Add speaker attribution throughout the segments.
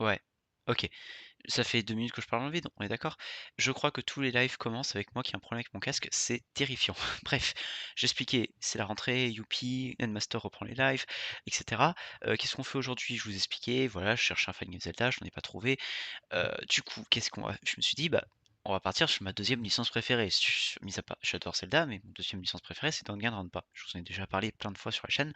Speaker 1: Ouais. OK. Ça fait 2 minutes que je parle dans le vide, on est d'accord? Je crois que tous les lives commencent avec moi qui ai un problème avec mon casque, c'est terrifiant. Bref, j'expliquais, c'est la rentrée, youpi, Endmaster reprend les lives, et cetera. Qu'est-ce qu'on fait aujourd'hui? Je vous expliquais, voilà, je cherchais un Final Game Zelda, je n'en ai pas trouvé. Du coup, qu'est-ce qu'on va je me suis dit: «Bah, on va partir sur ma deuxième licence préférée». Mis à part j'adore Zelda, mais mon deuxième licence préférée, c'est Danganronpa. Je vous en ai déjà parlé plein de fois sur la chaîne.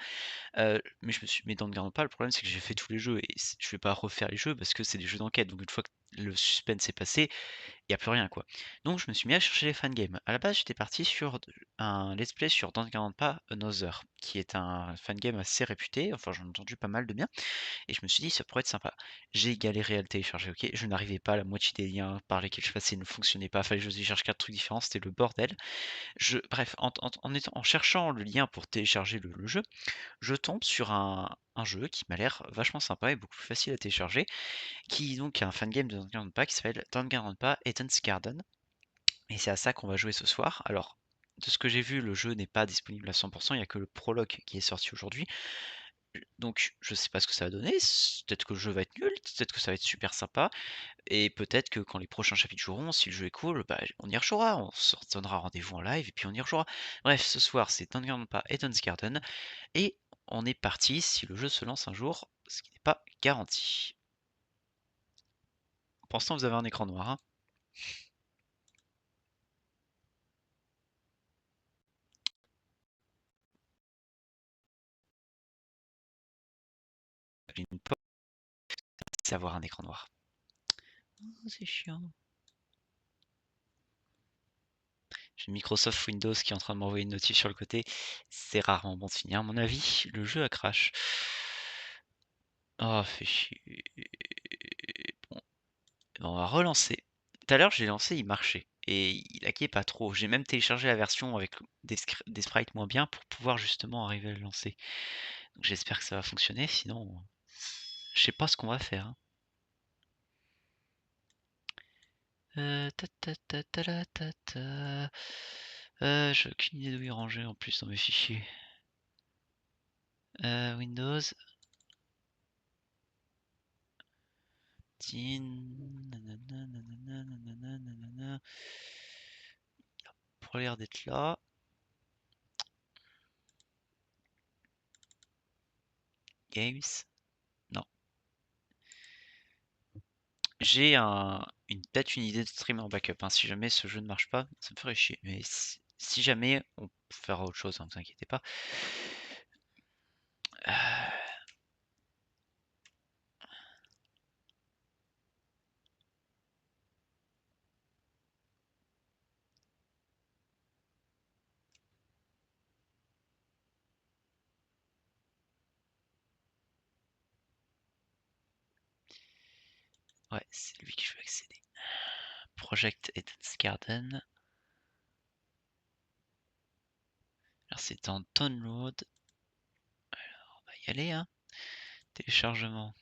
Speaker 1: Mais Danganronpa, le problème, c'est que j'ai fait tous les jeux et je vais pas refaire les jeux parce que c'est des jeux d'enquête. Donc une fois que le suspense est passé, il y a plus rien, quoi. Donc je me suis mis à chercher les fangames. À la base, j'étais parti sur un let's play sur Danganronpa Another, qui est un fangame assez réputé, enfin j'en ai entendu pas mal de bien, et je me suis dit: «Ça pourrait être sympa». J'ai galéré à le télécharger, OK, je n'arrivais pas, la moitié des liens par lesquels je passais ne fonctionnaient pas, fallait que je cherche 4 trucs différents, c'était le bordel. Bref, en cherchant le lien pour télécharger le jeu, je tombe sur un jeu qui m'a l'air vachement sympa et beaucoup plus facile à télécharger, qui donc est un fangame de Danganronpa qui s'appelle Danganronpa Eden's Garden, et c'est à ça qu'on va jouer ce soir. Alors, de ce que j'ai vu, le jeu n'est pas disponible à 100, il y a que le prologue qui est sorti aujourd'hui. Donc je sais pas ce que ça va donner, peut-être que le jeu va être nul, peut-être que ça va être super sympa, et peut-être que quand les prochains chapitres joueront, si le jeu est cool, bah, on y rejouera, on se donnera rendez-vous en live et puis on y rejouera. Bref, ce soir c'est Danganronpa Eden's Garden, et on est parti si le jeu se lance un jour, ce qui n'est pas garanti. Pour l'instant, vous avez un écran noir, hein. Une porte, c'est avoir un écran noir. Oh, c'est chiant. J'ai Microsoft Windows qui est en train de m'envoyer une notif sur le côté. C'est rarement bon de finir, à mon avis. Le jeu a crash. Oh, fait chier. Bon, on va relancer. Tout à l'heure, j'ai lancé, il marchait. Et il laguait pas trop. J'ai même téléchargé la version avec des sprites moins bien pour pouvoir justement arriver à le lancer. Donc j'espère que ça va fonctionner, sinon je sais pas ce qu'on va faire, hein. Ta ta ta ta la ta ta. J'ai aucune idée d'où il ranger en plus dans mes fichiers. Windows. Tin. Nanana, nanana, nanana, nanana. Pour l'air d'être là. Games. Non. J'ai peut-être une idée de stream en backup, hein. Si jamais ce jeu ne marche pas, ça me ferait chier. Mais si jamais, on fera autre chose, hein, ne vous inquiétez pas. Euh, ouais, c'est lui que je veux accéder. Project Eden's Garden. Alors c'est en download. Alors on va y aller, hein. Téléchargement.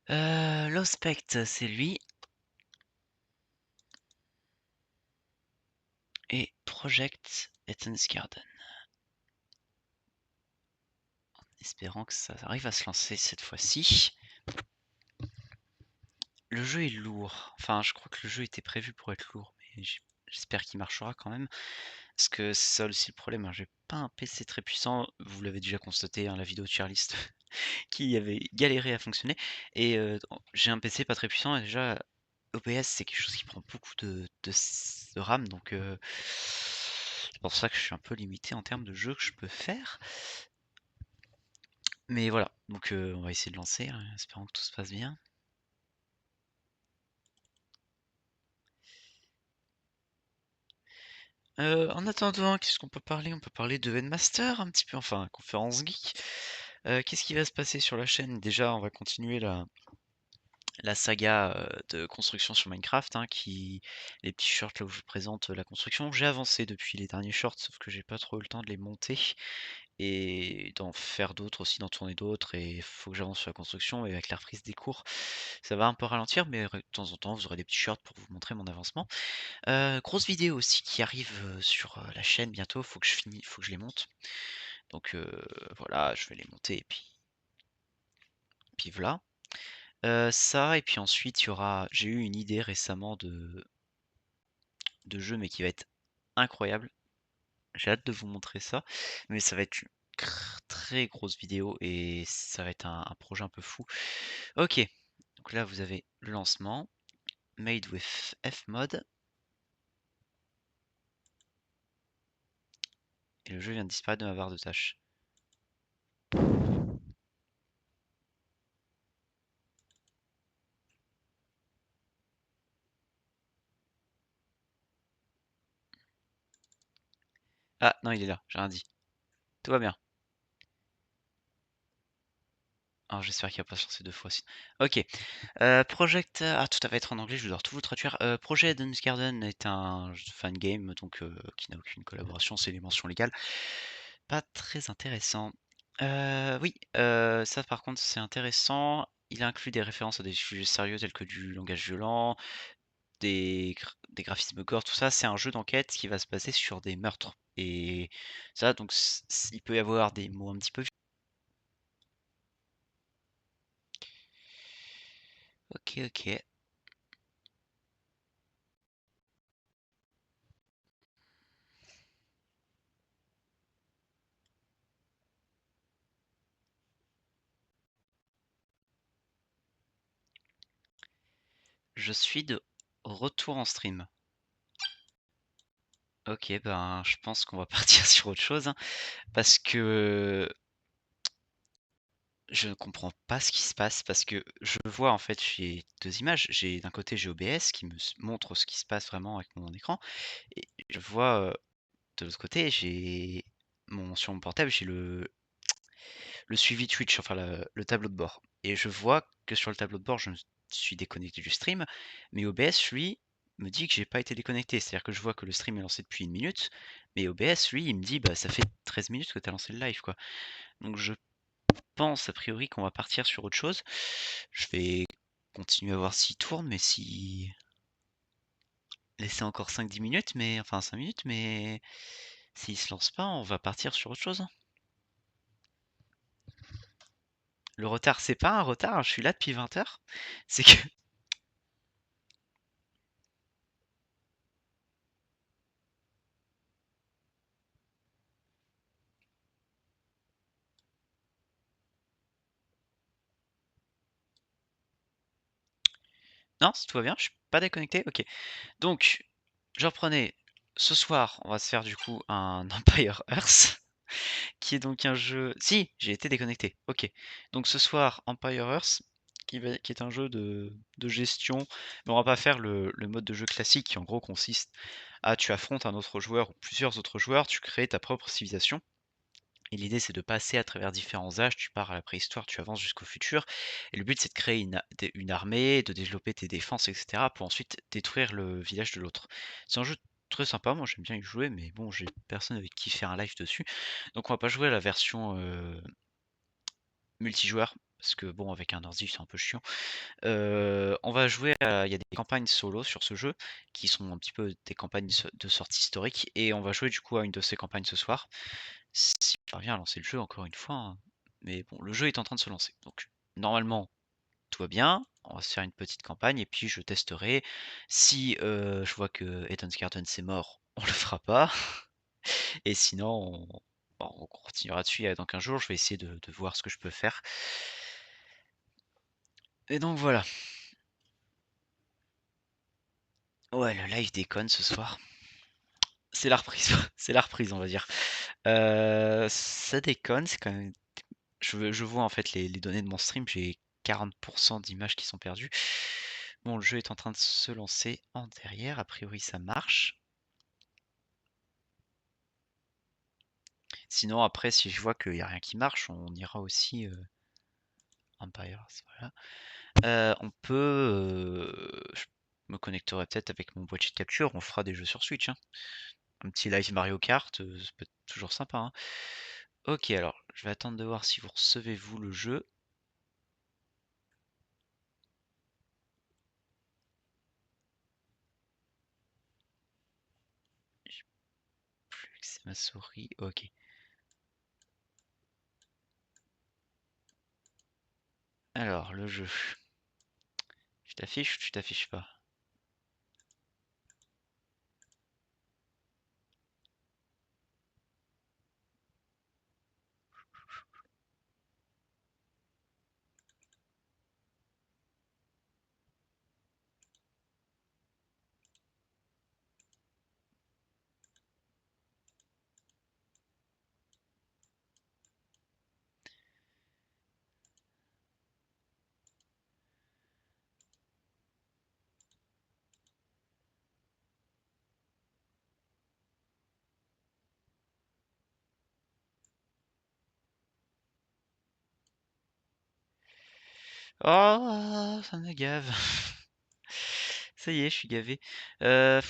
Speaker 1: L'Ospect, c'est lui. Et Project Eden's Garden. En espérant que ça arrive à se lancer cette fois-ci. Le jeu est lourd. Enfin, je crois que le jeu était prévu pour être lourd, mais j'espère qu'il marchera quand même. Parce que c'est ça aussi le problème, hein. J'ai pas un PC très puissant. Vous l'avez déjà constaté, hein, la vidéo de Charliste qui avait galéré à fonctionner. Et j'ai un PC pas très puissant et déjà OBS c'est quelque chose qui prend beaucoup de RAM, donc c'est pour ça que je suis un peu limité en termes de jeux que je peux faire. Mais voilà, donc on va essayer de lancer, hein, espérons que tout se passe bien. En attendant, qu'est-ce qu'on peut parler? On peut parler de Headmaster un petit peu, enfin, conférence geek. Qu'est-ce qui va se passer sur la chaîne? Déjà, on va continuer la saga de construction sur Minecraft, hein, les petits shorts là où je présente la construction. J'ai avancé depuis les derniers shorts, sauf que j'ai pas trop eu le temps de les monter et d'en faire d'autres aussi, d'en tourner d'autres. Et il faut que j'avance sur la construction. Et avec la reprise des cours, ça va un peu ralentir, mais de temps en temps, vous aurez des petits shorts pour vous montrer mon avancement. Grosse vidéo aussi qui arrive sur la chaîne bientôt. Faut que je les monte. Donc voilà, je vais les monter et puis voilà. Ça et puis ensuite il y aura j'ai eu une idée récemment de jeu, mais qui va être incroyable. J'ai hâte de vous montrer ça, mais ça va être une très grosse vidéo et ça va être un projet un peu fou. OK, donc là vous avez le lancement, made with Fmod et le jeu vient de disparaître de ma barre de tâches. Ah non, il est là, j'ai rien dit. Tout va bien. Alors j'espère qu'il va pas se lancer 2 fois aussi. OK. Project ah tout va être en anglais, je dois tout vous traduire. Projet Eden's Garden est un fan game donc qui n'a aucune collaboration, c'est les mentions légales. Pas très intéressant. Oui, ça par contre c'est intéressant. Il inclut des références à des sujets sérieux tels que du langage violent, des graphismes gore, tout ça. C'est un jeu d'enquête qui va se baser sur des meurtres et ça donc il peut y avoir des mots un petit peu OK, OK. Je suis de retour en stream. OK, ben, je pense qu'on va partir sur autre chose, hein, parce que je ne comprends pas ce qui se passe, parce que je vois en fait, j'ai 2 images. J'ai d'un côté, j'ai OBS qui montre ce qui se passe vraiment avec mon écran et je vois, de l'autre côté, j'ai sur mon portable, j'ai le suivi Twitch, enfin le tableau de bord et je vois que sur le tableau de bord, je me suis déconnecté du stream, mais OBS lui, me dit que j'ai pas été déconnecté. C'est-à-dire que je vois que le stream est lancé depuis 1 minute, mais OBS lui, il me dit: «Bah, ça fait 13 minutes que tu as lancé le live, quoi». Donc je pense a priori qu'on va partir sur autre chose. Je vais continuer à voir s'il tourne, mais si laisser encore 5-10 minutes, mais enfin 5 minutes, mais s'il se lance pas, on va partir sur autre chose, hein. Le retard, c'est pas un retard, hein, je suis là depuis 20 heures. C'est que non, si tout va bien, je suis pas déconnecté? OK. Donc, je reprenais. Ce soir, on va se faire du coup un Empire Earth, qui est donc un jeu. Si, j'ai été déconnecté. OK. Donc ce soir, Empire Earth, qui est un jeu de gestion. Mais on va pas faire le mode de jeu classique qui en gros consiste à tu affrontes un autre joueur ou plusieurs autres joueurs, tu crées ta propre civilisation. Et l'idée, c'est de passer à travers différents âges. Tu pars à la préhistoire, tu avances jusqu'au futur. Et le but, c'est de créer une armée, de développer tes défenses, etc. pour ensuite détruire le village de l'autre. C'est un jeu très sympa. Moi, j'aime bien y jouer, mais bon, j'ai personne avec qui faire un live dessus. Donc, on va pas jouer à la version multijoueur. Parce que bon, avec un ordi, c'est un peu chiant. On va jouer il y a des campagnes solo sur ce jeu qui sont un petit peu des campagnes de sortie historique. Et on va jouer du coup à une de ces campagnes ce soir. Si je parviens à lancer le jeu encore une fois, hein. Mais bon, le jeu est en train de se lancer. Donc normalement, tout va bien. On va se faire une petite campagne et puis je testerai. Si je vois que Eden's Garden c'est mort, on le fera pas. Et sinon, bon, on continuera dessus. Et dans 15 jours, je vais essayer de voir ce que je peux faire. Et donc voilà. Ouais, le live déconne ce soir. C'est la reprise, c'est la reprise, on va dire. Ça déconne, c'est quand même. Je vois en fait les données de mon stream, j'ai 40 d'images qui sont perdues. Bon, le jeu est en train de se lancer en derrière, a priori ça marche. Sinon après si je vois qu'il y a rien qui marche, on ira aussi, Empires, voilà. On peut, je me connecterai peut-être avec mon boîtier de capture, on fera des jeux sur Switch, hein. Un petit live Mario Kart, ça peut être toujours sympa, hein. OK, alors je vais attendre de voir si vous recevez vous le jeu. J'ai plus que c'est ma souris, OK. Alors le jeu. Tu t'affiches ou tu t'affiches pas? Oh, ça me gave. Ça y est, je suis gavé. Euh,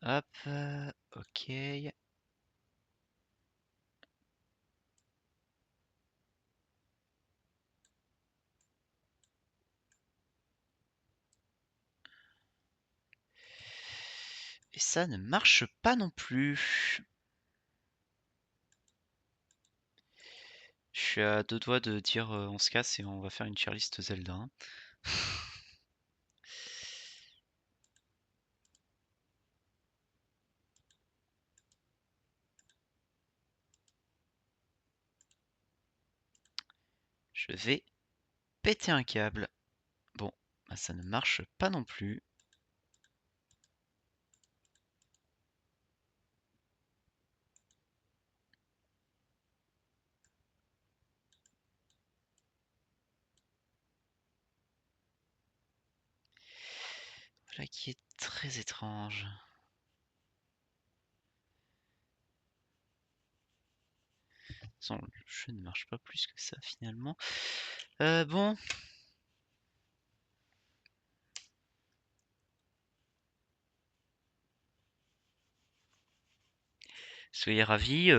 Speaker 1: Hop, ok. Et ça ne marche pas non plus. Je suis à deux doigts de dire on se casse et on va faire une tier list Zelda, hein. Je vais péter un câble. Bon, bah, ça ne marche pas non plus. Voilà qui est très étrange. Façon, le jeu ne marche pas plus que ça finalement. Bon. Soyez ravis.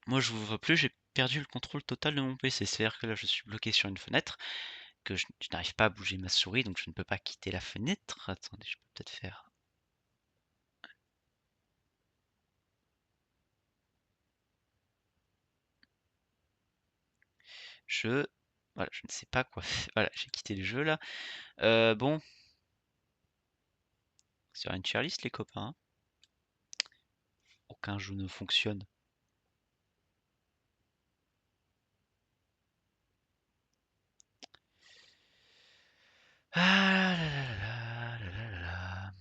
Speaker 1: Moi je vous vois plus, j'ai perdu le contrôle total de mon PC. C'est-à-dire que là je suis bloqué sur une fenêtre, que je n'arrive pas à bouger ma souris, donc je ne peux pas quitter la fenêtre. Attendez, je peux peut-être faire. Je. Voilà, je ne sais pas quoi faire. Voilà, j'ai quitté le jeu là. Bon. Sur une tier list les copains, hein. Aucun jeu ne fonctionne. Ah là là là là là là.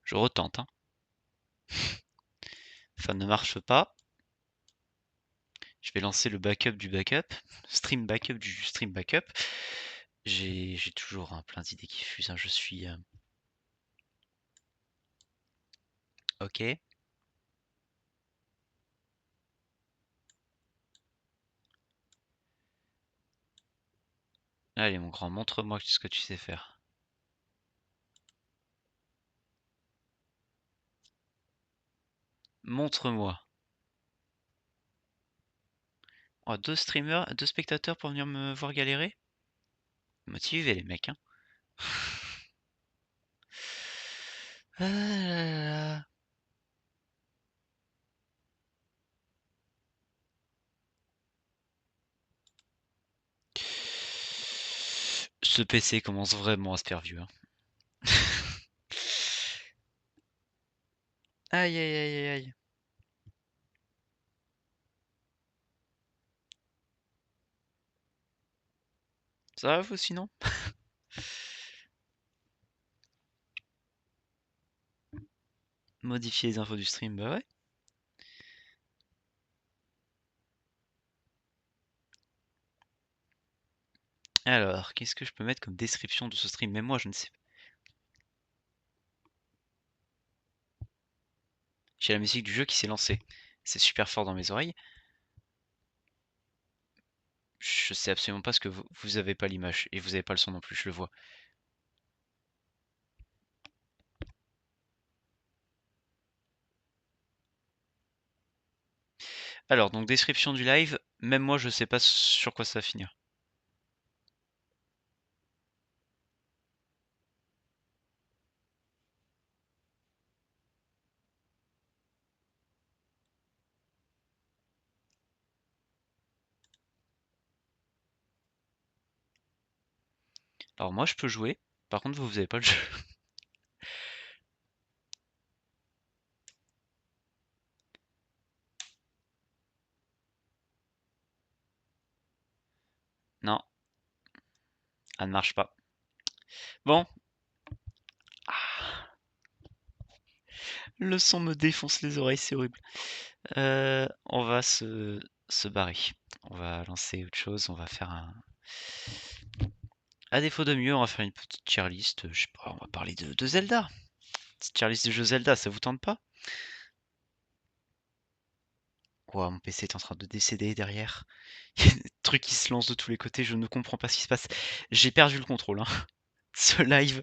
Speaker 1: Je retente, hein. Ça ne marche pas. Je vais lancer le backup du backup. Stream backup du stream backup. J'ai toujours plein d'idées qui fusent, hein. Je suis. Ok. Allez, mon grand, montre-moi ce que tu sais faire. Montre-moi. Oh, deux streamers, deux spectateurs pour venir me voir galérer? Motivez les mecs, hein. Ah là là là. Ce PC commence vraiment à se faire vieux, hein. Aïe, aïe, aïe, aïe, aïe. Ça va vous sinon? Modifier les infos du stream, bah ouais. Alors, qu'est-ce que je peux mettre comme description de ce stream? Même moi, je ne sais pas. J'ai la musique du jeu qui s'est lancée. C'est super fort dans mes oreilles. Je sais absolument pas ce que vous avez pas l'image et vous avez pas le son non plus, je le vois. Alors, donc description du live, même moi je sais pas sur quoi ça va finir. Alors moi je peux jouer, par contre vous avez pas le jeu. Non, ça ne marche pas. Bon. Ah, le son me défonce les oreilles, c'est horrible. On va se barrer. On va lancer autre chose, on va faire un... À défaut de mieux, on va faire une petite tier list, je sais pas, on va parler de Zelda. Petite tier list de jeux Zelda, ça vous tente pas? Ouah, mon PC est en train de décéder derrière. Il y a des trucs qui se lancent de tous les côtés, je ne comprends pas ce qui se passe. J'ai perdu le contrôle, hein. Ce live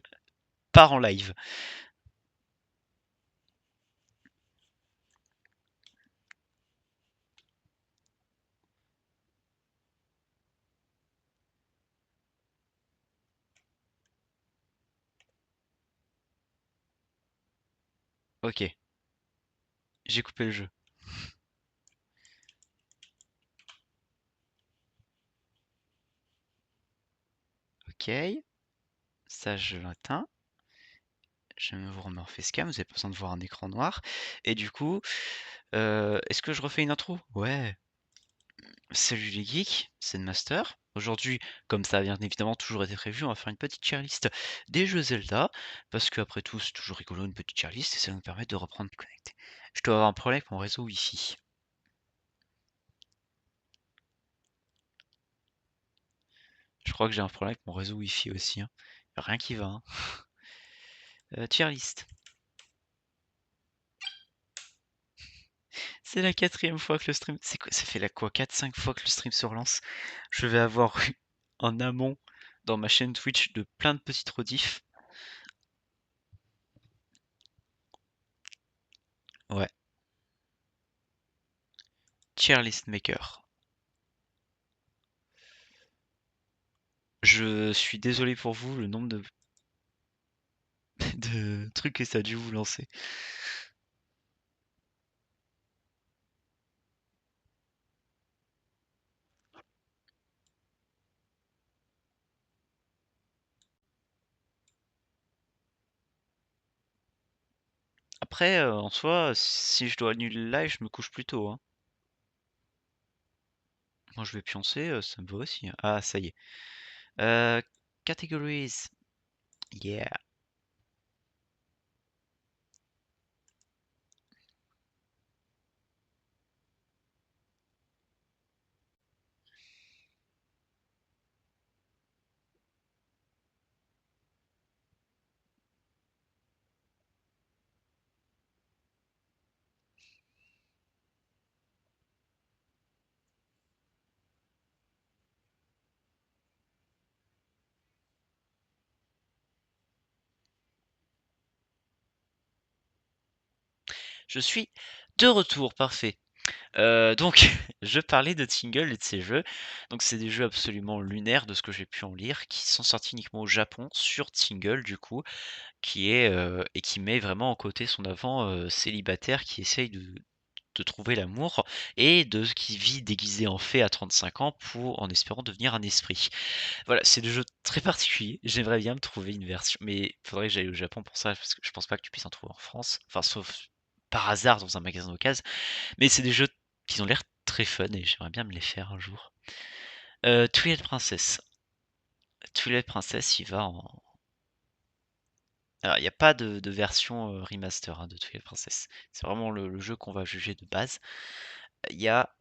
Speaker 1: part en live. Ok, j'ai coupé le jeu. Ok, ça je l'atteins. Je me vous remets en facecam, vous avez pas besoin de voir un écran noir. Et du coup, est-ce que je refais une intro? Ouais. Salut les geeks, c'est le Master. Aujourd'hui, comme ça a bien évidemment toujours été prévu, on va faire une petite tier list des jeux Zelda, parce qu'après tout, c'est toujours rigolo une petite tier list et ça nous permet de reprendre connecté. Je dois avoir un problème avec mon réseau Wi-Fi. Je crois que j'ai un problème avec mon réseau Wi-Fi aussi, hein. Rien qui va, hein. Tier list. C'est la quatrième fois que le stream. C'est quoi? Ça fait la quoi? 4-5 fois que le stream se relance. Je vais avoir eu en amont dans ma chaîne Twitch de plein de petites rediffs. Ouais. Tier list maker. Je suis désolé pour vous, le nombre de, de trucs que ça a dû vous lancer. Après, en soi, si je dois annuler le live, je me couche plus tôt, hein. Moi, je vais pioncer, ça me va aussi, hein. Ah, ça y est. Categories. Yeah. Je suis de retour, parfait. Donc, je parlais de Tingle et de ces jeux. Donc, c'est des jeux absolument lunaires de ce que j'ai pu en lire, qui sont sortis uniquement au Japon sur Tingle, du coup, qui est et qui met vraiment en côté son avant célibataire qui essaye de trouver l'amour et de qui vit déguisé en fée à 35 ans en espérant devenir un esprit. Voilà, c'est des jeux très particuliers. J'aimerais bien me trouver une version, mais il faudrait que j'aille au Japon pour ça, parce que je pense pas que tu puisses en trouver en France, enfin sauf par hasard dans un magasin d'occasion. Mais c'est des jeux qui ont l'air très fun et j'aimerais bien me les faire un jour. Twilight Princess. Twilight Princess, il va en alors il y a pas de version, remaster, hein, de Twilight Princess. C'est vraiment le jeu qu'on va juger de base. Il y a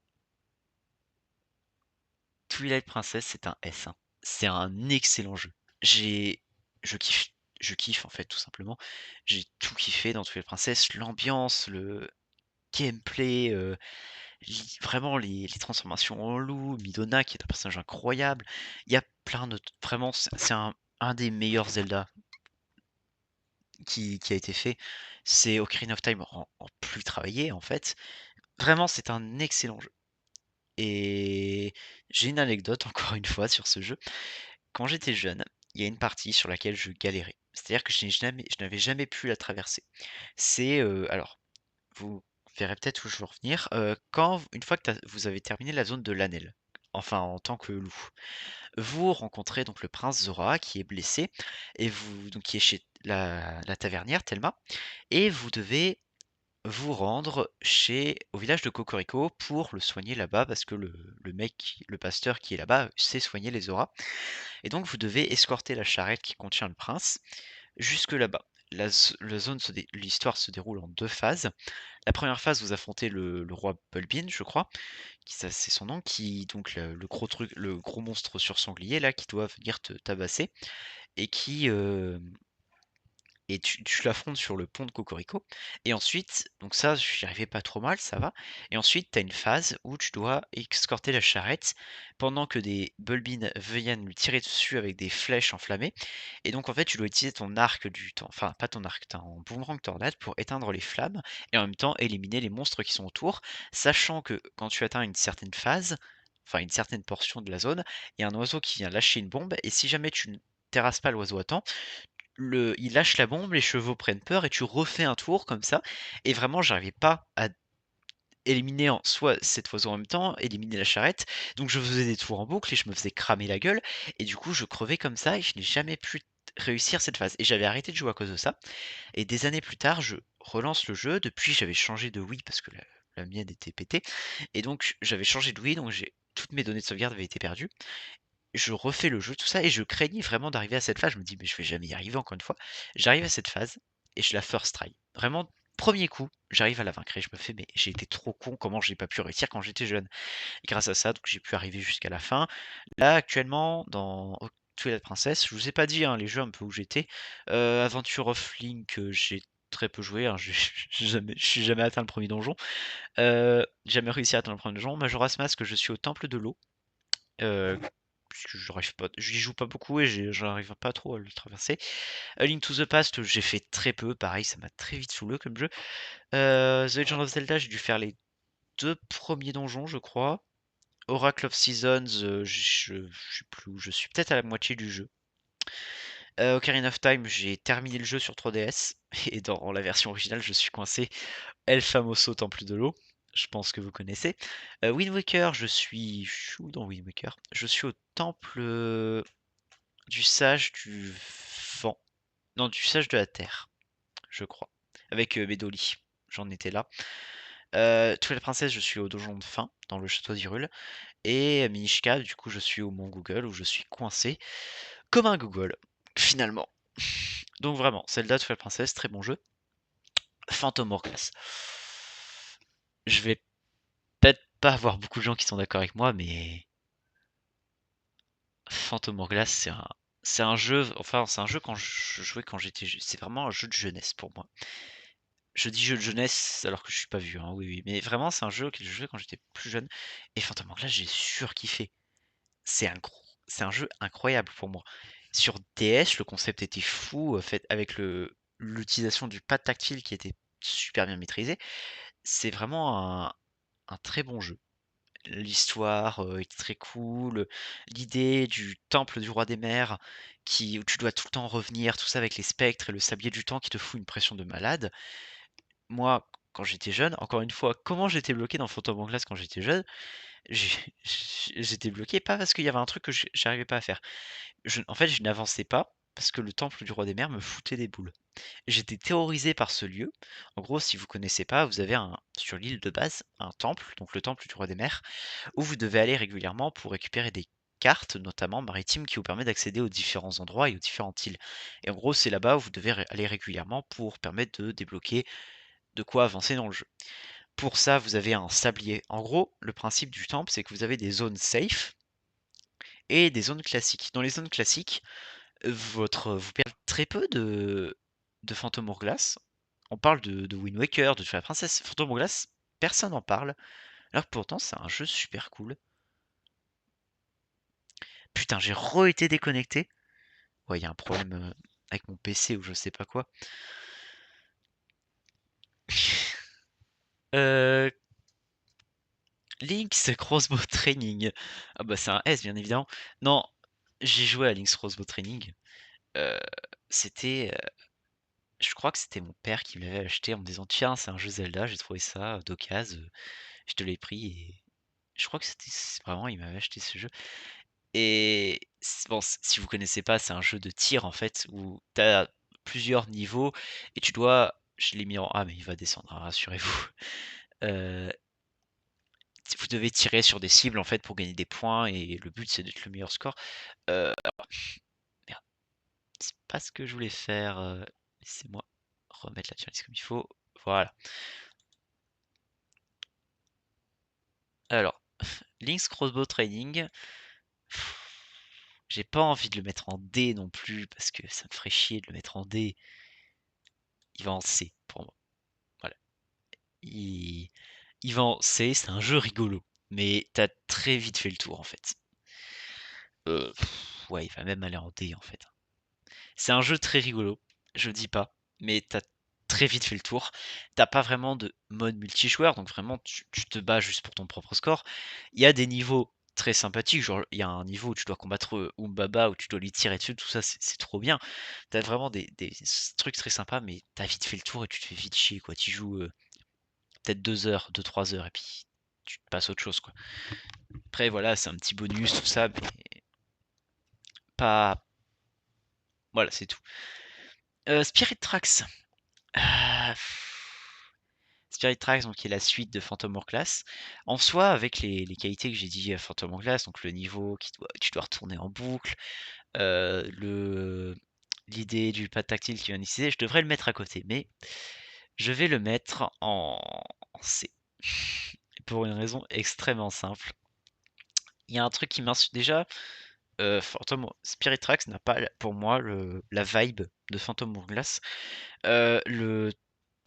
Speaker 1: Twilight Princess, c'est un S, hein. C'est un excellent jeu. J'ai je kiffe je kiffe, en fait, tout simplement. J'ai tout kiffé dans Twilight Princess, l'ambiance, le gameplay, vraiment les transformations en loup, Midona qui est un personnage incroyable. Il y a plein de vraiment c'est un des meilleurs Zelda qui a été fait. C'est Ocarina of Time en plus travaillé, en fait. Vraiment, c'est un excellent jeu et j'ai une anecdote encore une fois sur ce jeu. Quand j'étais jeune, il y a une partie sur laquelle je galérais. C'est-à-dire que je n'avais jamais pu la traverser. C'est, alors, vous verrez peut-être où je veux en venir, quand une fois que vous avez terminé la zone de l'Anel, enfin en tant que loup, vous rencontrez donc le prince Zora qui est blessé et qui est chez la tavernière Thelma et vous devez vous rendre au village de Cocorico pour le soigner là-bas parce que le pasteur qui est là-bas sait soigner les auras et donc vous devez escorter la charrette qui contient le prince jusque là-bas. L'histoire se déroule en 2 phases. La première phase, vous affrontez le roi Bulbin, je crois, qui ça c'est son nom, qui donc le gros monstre sur sanglier là, qui doit venir te tabasser et tu l'affrontes sur le pont de Cocorico et ensuite donc ça, j'y arrivais pas trop mal, ça va et ensuite tu as une phase où tu dois escorter la charrette pendant que des Bulbines viennent lui tirer dessus avec des flèches enflammées et donc en fait, tu dois utiliser ton arc du temps enfin pas ton arc, tu as un boomerang tornade pour éteindre les flammes et en même temps éliminer les monstres qui sont autour, sachant que quand tu atteins une certaine phase, enfin une certaine portion de la zone, il y a un oiseau qui vient lâcher une bombe et si jamais tu ne terrasses pas l'oiseau à temps, il lâche la bombe, les chevaux prennent peur et tu refais un tour comme ça. Et vraiment, j'arrivais pas à éliminer en soit cet oiseau en même temps, éliminer la charrette. Donc je faisais des tours en boucle et je me faisais cramer la gueule. Et du coup, je crevais comme ça et je n'ai jamais pu réussir cette phase. Et j'avais arrêté de jouer à cause de ça. Et des années plus tard, je relance le jeu. Depuis, j'avais changé de Wii parce que la mienne était pétée. Et donc, j'avais changé de Wii, donc toutes mes données de sauvegarde avaient été perdues. Je refais le jeu, tout ça, et je craignais vraiment d'arriver à cette phase. Je me dis: «Mais je vais jamais y arriver encore une fois». J'arrive à cette phase et je la first try. Vraiment, premier coup, j'arrive à la vaincre et je me fais: «Mais j'ai été trop con, comment j'ai pas pu réussir quand j'étais jeune?» et grâce à ça, donc j'ai pu arriver jusqu'à la fin. Là, actuellement, dans Twilight Princess, je vous ai pas dit, hein, les jeux un peu où j'étais. Adventure of Link, j'ai très peu joué, hein, je suis jamais atteint le premier donjon. Jamais réussi à atteindre le premier donjon. Majora's Mask, je suis au temple de l'eau. Puisque j'arrive pas j'y joue pas beaucoup et j'arrive pas trop à le traverser. A Link to the Past, j'ai fait très peu, pareil, ça m'a très vite saoulé comme jeu. The Legend of Zelda, j'ai dû faire les 2 premiers donjons, je crois. Oracle of Seasons, je sais plus où je suis, peut-être à la moitié du jeu. Ocarina of Time, j'ai terminé le jeu sur 3DS et dans la version originale, je suis coincé El Famoso Temple de l'eau. Je pense que vous connaissez. Wind Waker, je suis où dans Wind Waker? Je suis au temple, du sage du vent. Non, du sage de la terre, je crois. Avec Medoli. J'en étais là. Twilight Princess, je suis au donjon de fin, dans le château d'Hyrule. Et Mishka, du coup, je suis au mont Google, où je suis coincé comme un Google, finalement. Donc vraiment, Zelda Twilight Princess, très bon jeu. Phantom Hourglass. Je vais peut-être pas avoir beaucoup de gens qui sont d'accord avec moi, mais Phantom Hourglass, c'est un jeu, enfin, c'est un jeu quand je jouais quand c'est vraiment un jeu de jeunesse pour moi. Je dis jeu de jeunesse alors que je suis pas vieux, hein, oui, oui, mais vraiment c'est un jeu auquel je jouais quand j'étais plus jeune et Phantom Hourglass, j'ai surkiffé. C'est un jeu incroyable pour moi. Sur DS, le concept était fou, fait avec l'utilisation du pad tactile qui était super bien maîtrisé. C'est vraiment un très bon jeu. L'histoire, est très cool, l'idée du temple du roi des mers où tu dois tout le temps revenir, tout ça avec les spectres et le sablier du temps qui te fout une pression de malade. Moi, quand j'étais jeune, encore une fois, comment j'étais bloqué dans Phantom Hourglass quand j'étais jeune? J'ai j'étais bloqué pas parce qu'il y avait un truc que j'arrivais pas à faire. En fait, je n'avançais pas parce que le temple du roi des mers me foutait des boules. J'étais terrorisé par ce lieu. En gros, si vous connaissez pas, vous avez sur l'île de base, un temple, donc le temple du roi des mers, où vous devez aller régulièrement pour récupérer des cartes, notamment maritimes, qui vous permettent d'accéder aux différents endroits et aux différentes îles. Et en gros, c'est là-bas où vous devez aller régulièrement pour permettre de débloquer de quoi avancer dans le jeu. Pour ça, vous avez un sablier. En gros, le principe du temple, c'est que vous avez des zones safe et des zones classiques. Dans les zones classiques, vous perdez très peu de Phantom Hourglass. On parle de Wind Waker, de la princesse. Phantom Hourglass, personne n'en parle. Alors que pourtant, c'est un jeu super cool. Putain, j'ai re-été déconnecté. Ouais, il y a un problème avec mon PC ou je sais pas quoi. Euh, Link's Crossbow Training. Ah bah c'est un S bien évidemment. Non, j'ai joué à Link's Crossbow Training. Euh, c'était, je crois que c'était mon père qui me l'avait acheté en me disant tiens c'est un jeu Zelda, j'ai trouvé ça d'occasion, je te l'ai pris et je crois que vraiment il m'avait acheté ce jeu. Et bon, si vous connaissez pas, c'est un jeu de tir en fait où tu as plusieurs niveaux et tu dois, je l'ai mis en A mais il va descendre, hein, rassurez-vous. Euh, Vous devez tirer sur des cibles en fait pour gagner des points et le but c'est d'être le meilleur score. Merde, c'est pas ce que je voulais faire. Laissez-moi remettre la tier list comme il faut. Voilà. Alors, Link's Crossbow Training. J'ai pas envie de le mettre en D non plus parce que ça me ferait chier de le mettre en D. Il va en C pour moi. Voilà. Il, il va en C, c'est un jeu rigolo. Mais t'as très vite fait le tour en fait. Ouais, il va même aller en D en fait. C'est un jeu très rigolo, je dis pas, mais t'as très vite fait le tour. T'as pas vraiment de mode multijoueur, donc vraiment tu te bats juste pour ton propre score. Il y a des niveaux très sympathiques, genre il y a un niveau où tu dois combattre Umbaba, où tu dois lui tirer dessus, tout ça c'est trop bien. T'as vraiment des trucs très sympas, mais t'as vite fait le tour et tu te fais vite chier quoi. Tu joues peut-être 2 heures, 2-3 heures, et puis tu te passes à autre chose quoi. Après voilà, c'est un petit bonus, tout ça, mais pas. Voilà, c'est tout. Spirit Tracks. Euh, Spirit Tracks, donc qui est la suite de Phantom Hourglass. En soi, avec les qualités que j'ai dit à Phantom Hourglass, donc le niveau tu dois retourner en boucle, l'idée du pad tactile qui vient d'utiliser, je devrais le mettre à côté, mais je vais le mettre en C. Pour une raison extrêmement simple. Il y a un truc qui m'insulte déjà. Spirit Tracks n'a pas pour moi la vibe de Phantom Hourglass. Le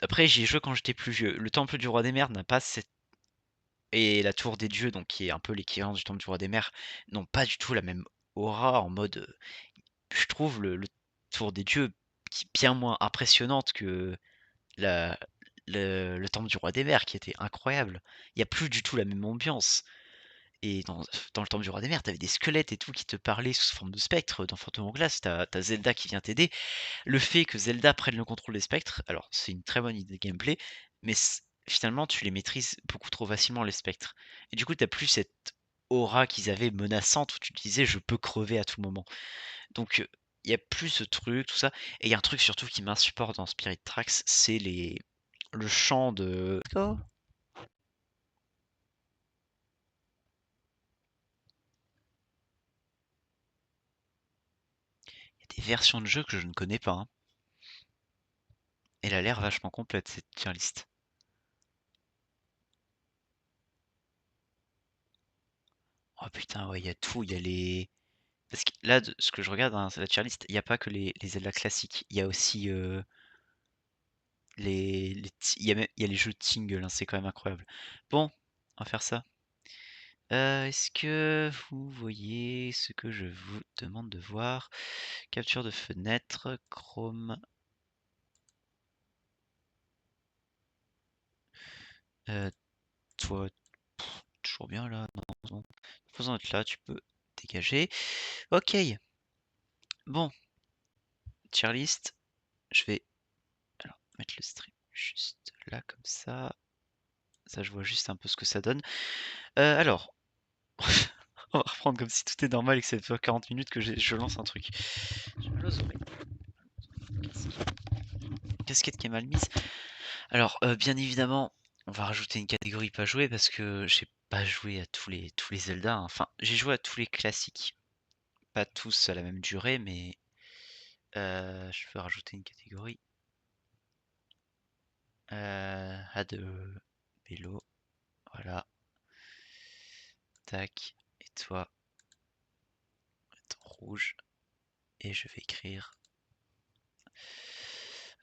Speaker 1: Après, j'y ai joué quand j'étais plus vieux. Le Temple du Roi des Mers n'a pas cette. Et la Tour des Dieux, donc qui est un peu l'équivalent du Temple du Roi des Mers, n'ont pas du tout la même aura en mode. Je trouve le Tour des Dieux bien moins impressionnante que la, le Temple du Roi des Mers, qui était incroyable. Il n'y a plus du tout la même ambiance. Et dans le Temple du Roi des Mers, t'avais des squelettes et tout qui te parlaient sous forme de spectre. Dans Phantom Hourglass, t'as Zelda qui vient t'aider. Le fait que Zelda prenne le contrôle des spectres, alors c'est une très bonne idée de gameplay, mais finalement tu les maîtrises beaucoup trop facilement les spectres. Et du coup t'as plus cette aura qu'ils avaient menaçante où tu te disais je peux crever à tout moment. Donc il y a plus ce truc, tout ça. Et il y a un truc surtout qui m'insupporte dans Spirit Tracks, c'est le chant de. Oh. Il y a des versions de jeux que je ne connais pas, hein. Elle a l'air vachement complète cette tier list. Oh putain, ouais, il y a tout, il y a les. Parce que là, ce que je regarde dans la tier list, il n'y a pas que les Zelda classiques. Il y a aussi il y a les jeux de single, hein, c'est quand même incroyable. Bon, on va faire ça. Est-ce que vous voyez ce que je vous demande de voir? Capture de fenêtre, Chrome. Euh, Toi, toujours bien là? Non, non. Faisant être là, tu peux dégager. Ok, bon, tier list. Je vais alors mettre le stream. juste là comme ça. Ça, je vois juste un peu ce que ça donne. Alors, on va reprendre comme si tout est normal et que ça fait 40 minutes que je lance un truc. J'ai mal aux oreilles. Casquette qui est mal mise. Alors, bien évidemment, on va rajouter une catégorie pas jouée parce que j'ai pas joué à tous les Zelda, hein. Enfin, j'ai joué à tous les classiques. Pas tous à la même durée, mais je peux rajouter une catégorie. Add vélo, voilà. Tac. Et toi, en rouge. Et je vais écrire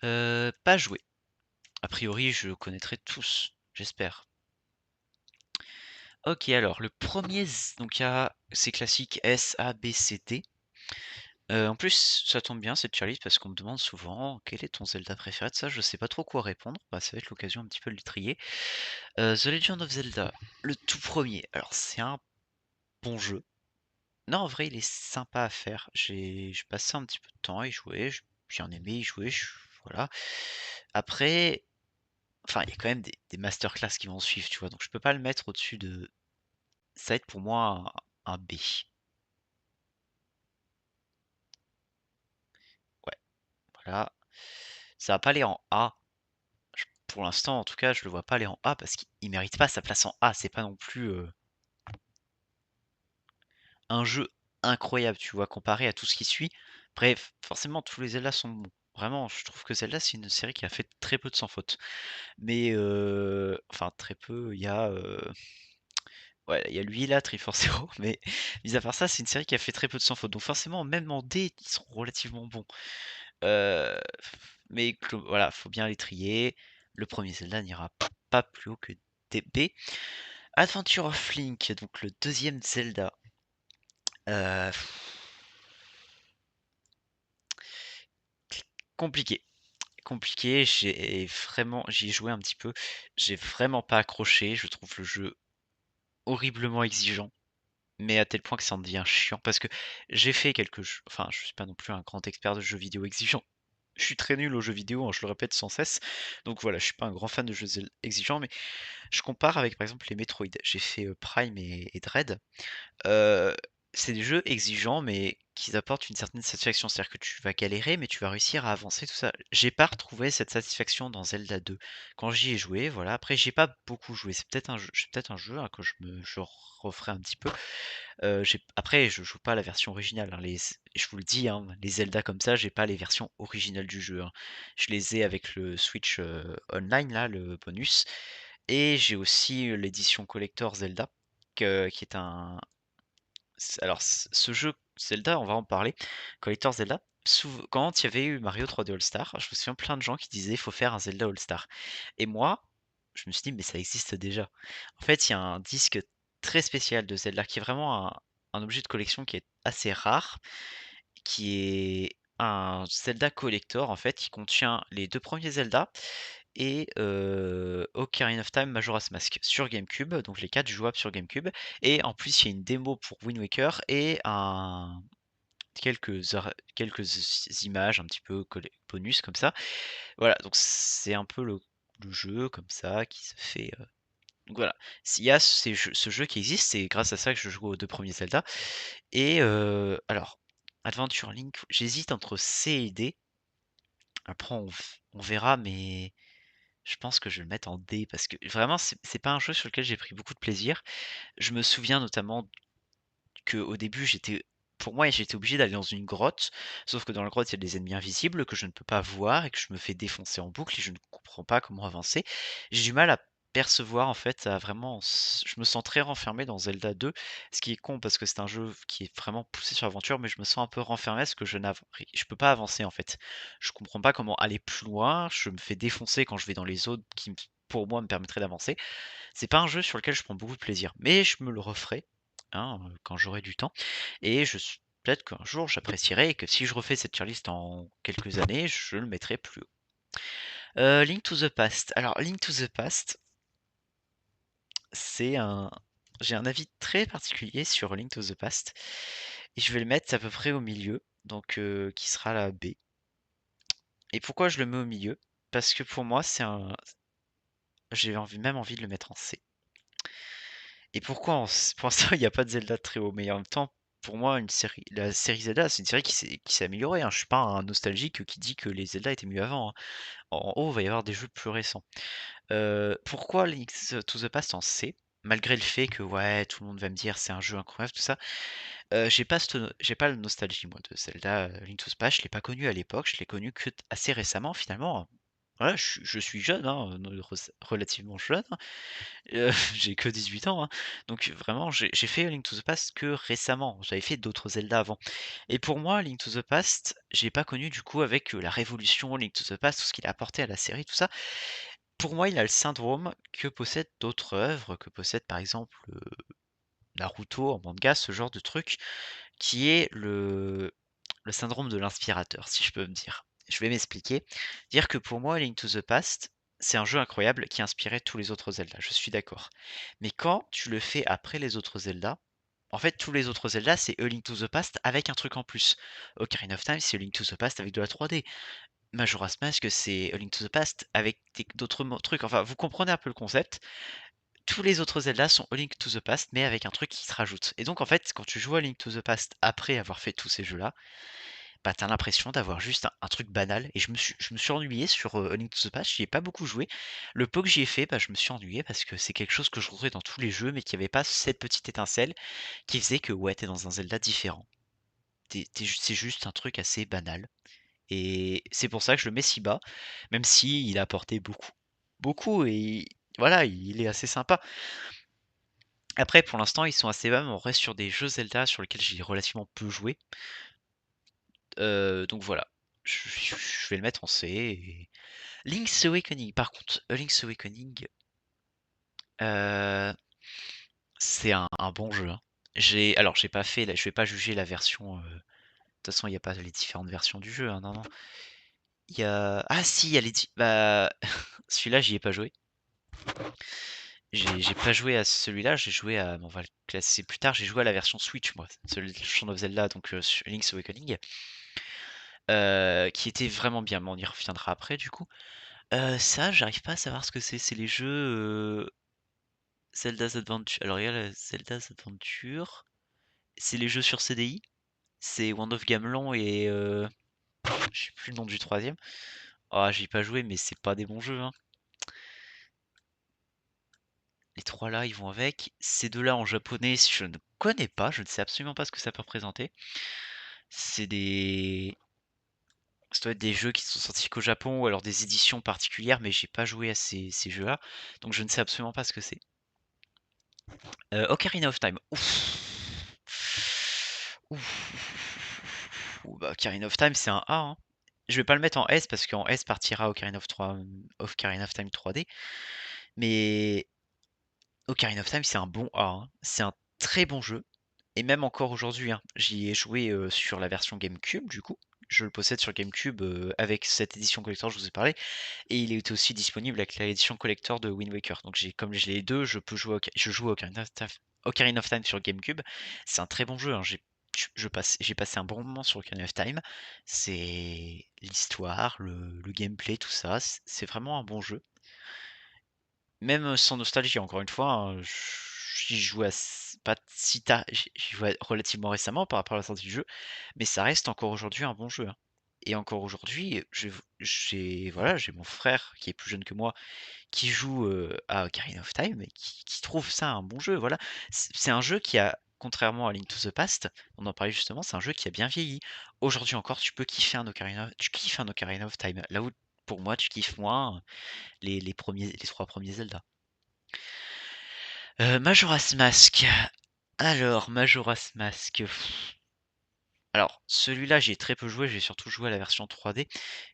Speaker 1: pas joué. A priori, je connaîtrai tous, j'espère. Ok, alors le premier, donc il y a c'est classique S, A, B, C, D. En plus, ça tombe bien cette challenge parce qu'on me demande souvent quel est ton Zelda préféré. De ça, je sais pas trop quoi répondre. Bah, ça va être l'occasion un petit peu de le trier. The Legend of Zelda, le tout premier. Alors, c'est un bon jeu. Non, en vrai, il est sympa à faire. J'ai passé un petit peu de temps à y jouer. J'ai bien aimé y jouer. Voilà. Après, enfin, il y a quand même des masterclass qui vont suivre, tu vois. Donc, je peux pas le mettre au-dessus de. Ça va être pour moi un B. Ouais, voilà. Ça va pas aller en A. Pour l'instant, en tout cas, je le vois pas aller en A parce qu'il mérite pas sa place en A. C'est pas non plus un jeu incroyable, tu vois, comparé à tout ce qui suit. Bref, forcément, tous les Zelda sont bons. Vraiment, je trouve que Zelda, c'est une série qui a fait très peu de sans faute. Mais, enfin, très peu, ouais, il y a lui là, Triforce Zero, mais mis à part ça, c'est une série qui a fait très peu de sans faute. Donc forcément, même en D, ils sont relativement bons. Euh, mais voilà, faut bien les trier. Le premier Zelda n'ira pas plus haut que DB. Adventure of Link, donc le deuxième Zelda. Euh, compliqué. Compliqué, j'y ai joué un petit peu. J'ai vraiment pas accroché. Je trouve le jeu horriblement exigeant. Mais à tel point que ça en devient chiant. Parce que j'ai fait quelques jeux. Enfin, je suis pas non plus un grand expert de jeux vidéo exigeants. Je suis très nul aux jeux vidéo, hein, je le répète sans cesse. Donc voilà, je suis pas un grand fan de jeux exigeants, mais je compare avec par exemple les Metroid. J'ai fait Prime et Dread. Heu, c'est des jeux exigeants, mais qui apportent une certaine satisfaction. C'est-à-dire que tu vas galérer, mais tu vas réussir à avancer, tout ça. J'ai pas retrouvé cette satisfaction dans Zelda 2. Quand j'y ai joué, voilà. Après, j'ai pas beaucoup joué. C'est peut-être un jeu, hein, que je referai un petit peu. Après, je joue pas à la version originale, hein. Je vous le dis, hein, les Zelda comme ça, j'ai pas les versions originales du jeu, hein. Je les ai avec le Switch online, là, le bonus. Et j'ai aussi l'édition collector Zelda, qui est alors, ce jeu Zelda, on va en parler. Collector Zelda, quand il y avait eu Mario 3D All-Star, je me souviens plein de gens qui disaient il faut faire un Zelda All-Star. Et moi, je me suis dit, mais ça existe déjà. En fait, il y a un disque très spécial de Zelda qui est vraiment un objet de collection qui est assez rare, qui est un Zelda Collector en fait, qui contient les deux premiers Zelda et Ocarina of Time Majora's Mask sur GameCube, donc les 4 jouables sur GameCube. Et en plus, il y a une démo pour Wind Waker et quelques images un petit peu bonus comme ça. Voilà, donc c'est un peu le jeu comme ça qui se fait. Donc voilà, s'il y a ce jeu qui existe, c'est grâce à ça que je joue aux deux premiers Zelda. Et alors, Adventure Link, j'hésite entre C et D. Après, on verra, mais je pense que je vais le mettre en D parce que vraiment, c'est pas un jeu sur lequel j'ai pris beaucoup de plaisir. Je me souviens notamment qu'au début, pour moi, j'étais obligé d'aller dans une grotte, sauf que dans la grotte, il y a des ennemis invisibles que je ne peux pas voir et que je me fais défoncer en boucle et je ne comprends pas comment avancer. J'ai du mal à percevoir en fait, à vraiment, je me sens très renfermé dans Zelda 2, ce qui est con parce que c'est un jeu qui est vraiment poussé sur l'aventure, mais je me sens un peu renfermé parce que je peux pas avancer en fait. Je comprends pas comment aller plus loin, je me fais défoncer quand je vais dans les zones qui, pour moi, me permettraient d'avancer. C'est pas un jeu sur lequel je prends beaucoup de plaisir, mais je me le referai, hein, quand j'aurai du temps. Et peut-être qu'un jour j'apprécierai et que si je refais cette tier list en quelques années, je le mettrai plus haut. Link to the Past. Alors, Link to the Past, c'est un. J'ai un avis très particulier sur Link to the Past. Et je vais le mettre à peu près au milieu, donc qui sera la B. Et pourquoi je le mets au milieu? Parce que pour moi, c'est un j'ai même envie de le mettre en C. Et pourquoi pour l'instant, il y a pas de Zelda de très haut, mais en même temps, pour moi, la série Zelda, c'est une série qui s'est améliorée, hein. Je suis pas un nostalgique qui dit que les Zelda étaient mieux avant, hein. En haut, il va y avoir des jeux plus récents. Pourquoi Link's to the Past en C? Malgré le fait que, ouais, tout le monde va me dire: «C'est un jeu incroyable», tout ça. J'ai pas le nostalgie moi de Zelda, Link to the Past, je l'ai pas connu à l'époque, je l'ai connu que assez récemment finalement. Voilà, je suis jeune, hein, relativement jeune, hein. J'ai que 18 ans, hein, donc vraiment j'ai fait Link to the Past que récemment. J'avais fait d'autres Zelda avant et pour moi, Link to the Past, j'ai pas connu du coup avec, la révolution Link to the Past, tout ce qu'il a apporté à la série, tout ça. Pour moi, il a le syndrome que possèdent d'autres œuvres, que possède par exemple, Naruto en manga, ce genre de truc, qui est le syndrome de l'inspirateur, si je peux me dire. Je vais m'expliquer. Dire que pour moi, Link to the Past, c'est un jeu incroyable qui a inspiré tous les autres Zelda, je suis d'accord. Mais quand tu le fais après les autres Zelda, en fait, tous les autres Zelda, c'est A Link to the Past avec un truc en plus. Ocarina of Time, c'est A Link to the Past avec de la 3D. Majora's Mask, c'est A Link to the Past avec d'autres trucs. Enfin, vous comprenez un peu le concept. Tous les autres Zelda sont A Link to the Past, mais avec un truc qui se rajoute. Et donc, en fait, quand tu joues à Link to the Past après avoir fait tous ces jeux-là, bah, tu l'impression d'avoir juste un truc banal. Et je me suis ennuyé sur A Link to the Past, j'y ai pas beaucoup joué. Le peu que j'y ai fait, bah, je me suis ennuyé parce que c'est quelque chose que je retrouvais dans tous les jeux, mais qui avait pas cette petite étincelle qui faisait que, ouais, t'es dans un Zelda différent. C'est juste un truc assez banal. Et c'est pour ça que je le mets si bas, même si il a apporté beaucoup. Beaucoup, et voilà, il est assez sympa. Après, pour l'instant, ils sont assez bas, mais on reste sur des jeux Zelda sur lesquels j'ai relativement peu joué. Donc voilà, je vais le mettre en C. Link's Awakening, par contre, Link's Awakening, heu, c'est un bon jeu, hein. J'ai pas fait je vais pas juger la version, de toute façon, il y a pas les différentes versions du jeu, hein, non, non. Ah si, il y a les bah, celui-là, j'y ai pas joué. J'ai pas joué à celui-là, j'ai joué à on va le classer plus tard, j'ai joué à la version Switch moi, celui de Legend of Zelda, donc sur Link's Awakening, qui était vraiment bien, mais on y reviendra après du coup. Ça, j'arrive pas à savoir ce que c'est. C'est les jeux, Zelda's Adventure. Alors il y a le Zelda's Adventure, c'est les jeux sur CDI, c'est Wand of Gamelon et je sais plus le nom du troisième. Ah, j'y ai pas joué, mais c'est pas des bons jeux, hein. Les 3 là, ils vont avec. Ces 2 là en japonais, je ne connais pas, je ne sais absolument pas ce que ça peut représenter. C'est des Ça doit être des jeux qui sont sortis qu'au Japon ou alors des éditions particulières, mais j'ai pas joué à ces jeux-là, donc je ne sais absolument pas ce que c'est. Ocarina of Time, ouf! Ouh, bah, Ocarina of Time, c'est un A, hein. Je vais pas le mettre en S parce qu'en S partira Ocarina of Time 3D, mais Ocarina of Time, c'est un bon A, hein. C'est un très bon jeu et même encore aujourd'hui, hein, j'y ai joué, sur la version GameCube du coup. Je le possède sur GameCube, avec cette édition collector, je vous ai parlé. Et il est aussi disponible avec la édition collector de Wind Waker. Donc comme j'ai les deux, je joue à Ocarina of Time sur GameCube. C'est un très bon jeu, hein. J'ai passé un bon moment sur Ocarina of Time. C'est l'histoire, le gameplay, tout ça. C'est vraiment un bon jeu. Même sans nostalgie, encore une fois, hein, j'y joue pas si tard, j'y joue relativement récemment par rapport à la sortie du jeu, mais ça reste encore aujourd'hui un bon jeu, hein. Et encore aujourd'hui, j'ai mon frère qui est plus jeune que moi, qui joue, à Ocarina of Time et qui trouve ça un bon jeu, voilà. C'est un jeu qui a, contrairement à Link to the Past, on en parlait justement, c'est un jeu qui a bien vieilli. Aujourd'hui encore, tu kiffes un Ocarina of Time, là où pour moi tu kiffes moins les 3 premiers Zelda. Majora's Mask. Alors, Majora's Mask, alors celui-là, j'y ai très peu joué, j'ai surtout joué à la version 3D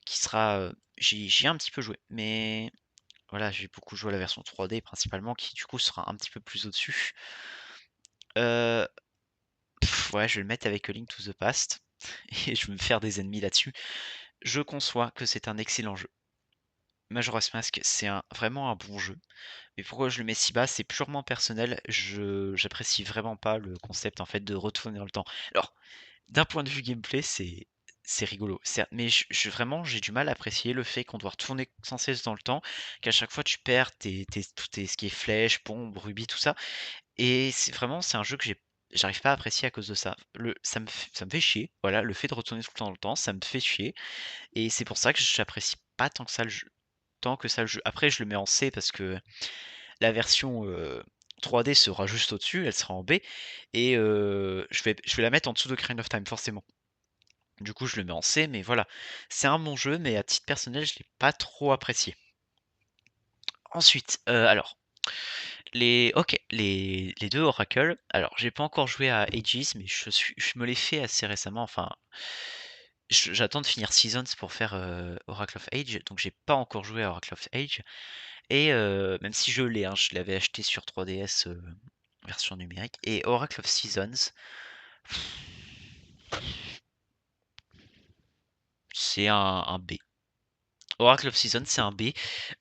Speaker 1: qui sera, j'y ai un petit peu joué, mais voilà, j'ai beaucoup joué à la version 3D principalement qui du coup sera un petit peu plus au-dessus. Heu, ouais, je vais le mettre avec A Link to the Past et je vais me faire des ennemis là-dessus. Je conçois que c'est un excellent jeu. Majora's Mask, c'est vraiment un bon jeu. Mais pourquoi je le mets si bas? C'est purement personnel. J'apprécie vraiment pas le concept en fait de retourner dans le temps. Alors, d'un point de vue gameplay, c'est c'est rigolo. Mais vraiment, j'ai du mal à apprécier le fait qu'on doit retourner sans cesse dans le temps, qu'à chaque fois tu perds ce qui est flèches, bombes, rubis, tout ça. Et c'est un jeu que j'arrive pas à apprécier à cause de ça. Ça me fait chier, voilà, le fait de retourner tout le temps dans le temps, ça me fait chier. Et c'est pour ça que j'apprécie pas tant que ça le jeu. Après, je le mets en C parce que la version 3D sera juste au-dessus, elle sera en B. Et je vais la mettre en dessous d'Ocarina of Time, forcément. Du coup, je le mets en C, mais voilà. C'est un bon jeu, mais à titre personnel, je l'ai pas trop apprécié. Ensuite, alors, les 2 Oracle. Alors, j'ai pas encore joué à Aegis, mais je me l'ai fait assez récemment. Enfin, j'attends de finir Seasons pour faire Oracle of Age, donc j'ai pas encore joué à Oracle of Age. Et même si je l'ai, hein, je l'avais acheté sur 3DS version numérique. Et Oracle of Seasons, c'est un B. Oracle of Seasons, c'est un B.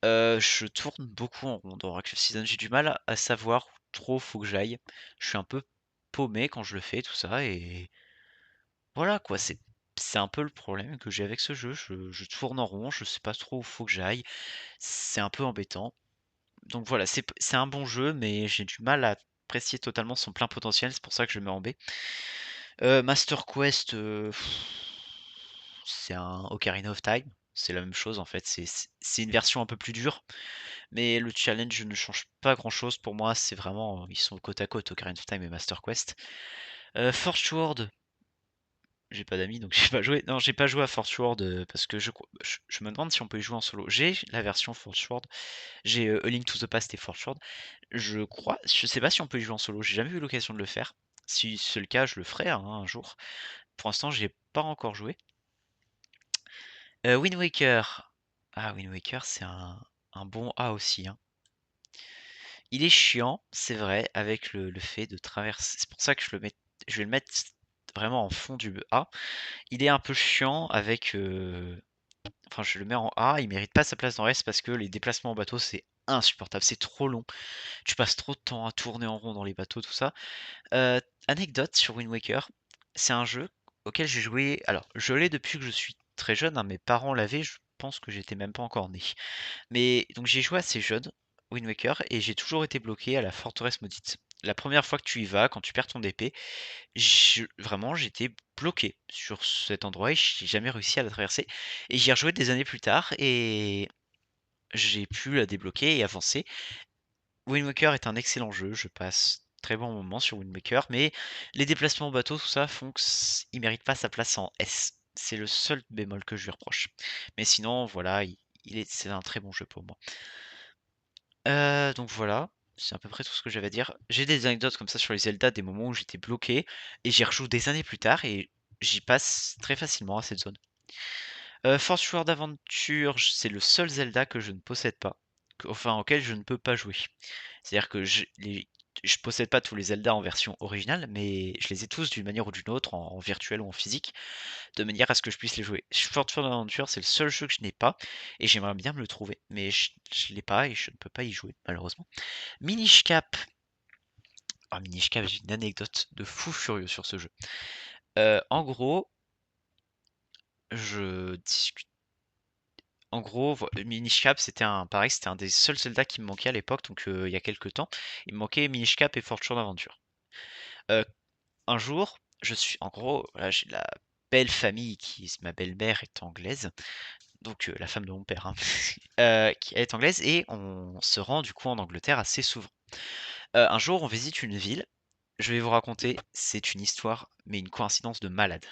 Speaker 1: Je tourne beaucoup en rond dans Oracle of Seasons. J'ai du mal à savoir où trop faut que j'aille. Je suis un peu paumé quand je le fais, tout ça. Et voilà quoi, c'est un peu le problème que j'ai avec ce jeu. Je tourne en rond, je sais pas trop où faut que j'aille. C'est un peu embêtant. Donc voilà, c'est un bon jeu, mais j'ai du mal à apprécier totalement son plein potentiel. C'est pour ça que je le mets en B. Master Quest, c'est un Ocarina of Time. C'est la même chose en fait. C'est une version un peu plus dure. Mais le challenge ne change pas grand-chose pour moi, c'est vraiment, ils sont côte à côte, Ocarina of Time et Master Quest. Forge World, j'ai pas d'amis donc j'ai pas joué. Non, j'ai pas joué à Forge World parce que je me demande si on peut y jouer en solo. J'ai la version Forge World, j'ai A Link to the Past et Forge World. Je sais pas si on peut y jouer en solo, j'ai jamais eu l'occasion de le faire. Si c'est le cas, je le ferai hein, un jour. Pour l'instant, j'ai pas encore joué. Wind Waker. Ah, Wind Waker, c'est un bon A aussi, hein. Il est chiant, c'est vrai, avec le fait de traverser. C'est pour ça que je vais le mettre vraiment en fond du A. Il est un peu chiant avec. Enfin, je le mets en A. Il mérite pas sa place dans S parce que les déplacements en bateau, c'est insupportable. C'est trop long. Tu passes trop de temps à tourner en rond dans les bateaux, tout ça. Euh, Anecdote sur Wind Waker, c'est un jeu auquel j'ai joué. Alors, je l'ai depuis que je suis très jeune, hein, mes parents l'avaient. Je pense que j'étais même pas encore né. Mais donc j'ai joué assez jeune, Wind Waker, et j'ai toujours été bloqué à la forteresse maudite. La première fois que tu y vas, quand tu perds ton épée, vraiment j'étais bloqué sur cet endroit et j'ai jamais réussi à la traverser. Et j'y ai rejoué des années plus tard et j'ai pu la débloquer et avancer. Wind Waker est un excellent jeu, je passe très bon moment sur Wind Waker, mais les déplacements en bateau, tout ça, font qu'il mérite pas sa place en S. C'est le seul bémol que je lui reproche. Mais sinon, voilà, c'est un très bon jeu pour moi. Donc voilà, c'est à peu près tout ce que j'avais à dire. J'ai des anecdotes comme ça sur les Zelda, des moments où j'étais bloqué et j'y rejoue des années plus tard et j'y passe très facilement à cette zone. Force Sword Adventure, c'est le seul Zelda que je ne possède pas, enfin auquel je ne peux pas jouer. C'est-à-dire que je possède pas tous les Zelda en version originale, mais je les ai tous d'une manière ou d'une autre, en virtuel ou en physique, de manière à ce que je puisse les jouer. Force Sword Adventure, c'est le seul jeu que je n'ai pas et j'aimerais bien me le trouver, mais je l'ai pas et je ne peux pas y jouer malheureusement. Minish Cap. Ah, Minish Cap, j'ai une anecdote de fou furieux sur ce jeu. En gros, je discute. En gros, Minish Cap, pareil, c'était un des seuls Zelda qui me manquait à l'époque, donc il y a quelques temps. Il me manquait Minish Cap et Fortune Adventure. Euh, un jour, en gros, voilà, j'ai la belle famille ma belle-mère est anglaise, donc la femme de mon père, hein, qui est anglaise, et on se rend du coup en Angleterre assez souvent. Un jour, on visite une ville. Je vais vous raconter, c'est une histoire, mais une coïncidence de malade.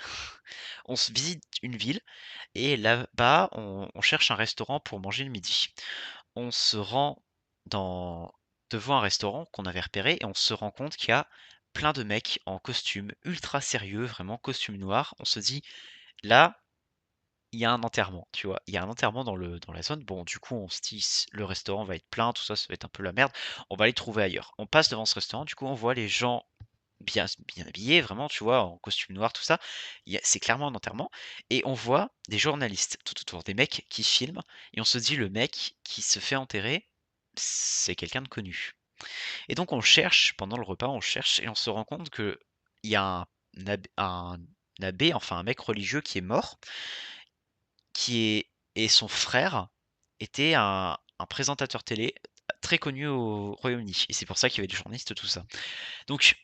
Speaker 1: On se visite une ville et là-bas, on cherche un restaurant pour manger le midi. On se rend dans, devant un restaurant qu'on avait repéré et on se rend compte qu'il y a plein de mecs en costume ultra sérieux, vraiment costume noir. On se dit, là, il y a un enterrement, tu vois. Il y a un enterrement dans la zone. Bon, du coup, on se dit, le restaurant va être plein, tout ça, ça va être un peu la merde. On va aller trouver ailleurs. On passe devant ce restaurant, du coup, on voit les gens bien habillés, vraiment, tu vois, en costume noir, tout ça. C'est clairement un enterrement. Et on voit des journalistes tout autour, des mecs qui filment. Et on se dit, le mec qui se fait enterrer, c'est quelqu'un de connu. Et donc on cherche, pendant le repas, on cherche et on se rend compte que il y a un un abbé, enfin un mec religieux qui est mort, qui est et son frère était un présentateur télé très connu au Royaume-Uni et c'est pour ça qu'il y avait des journalistes, tout ça. Donc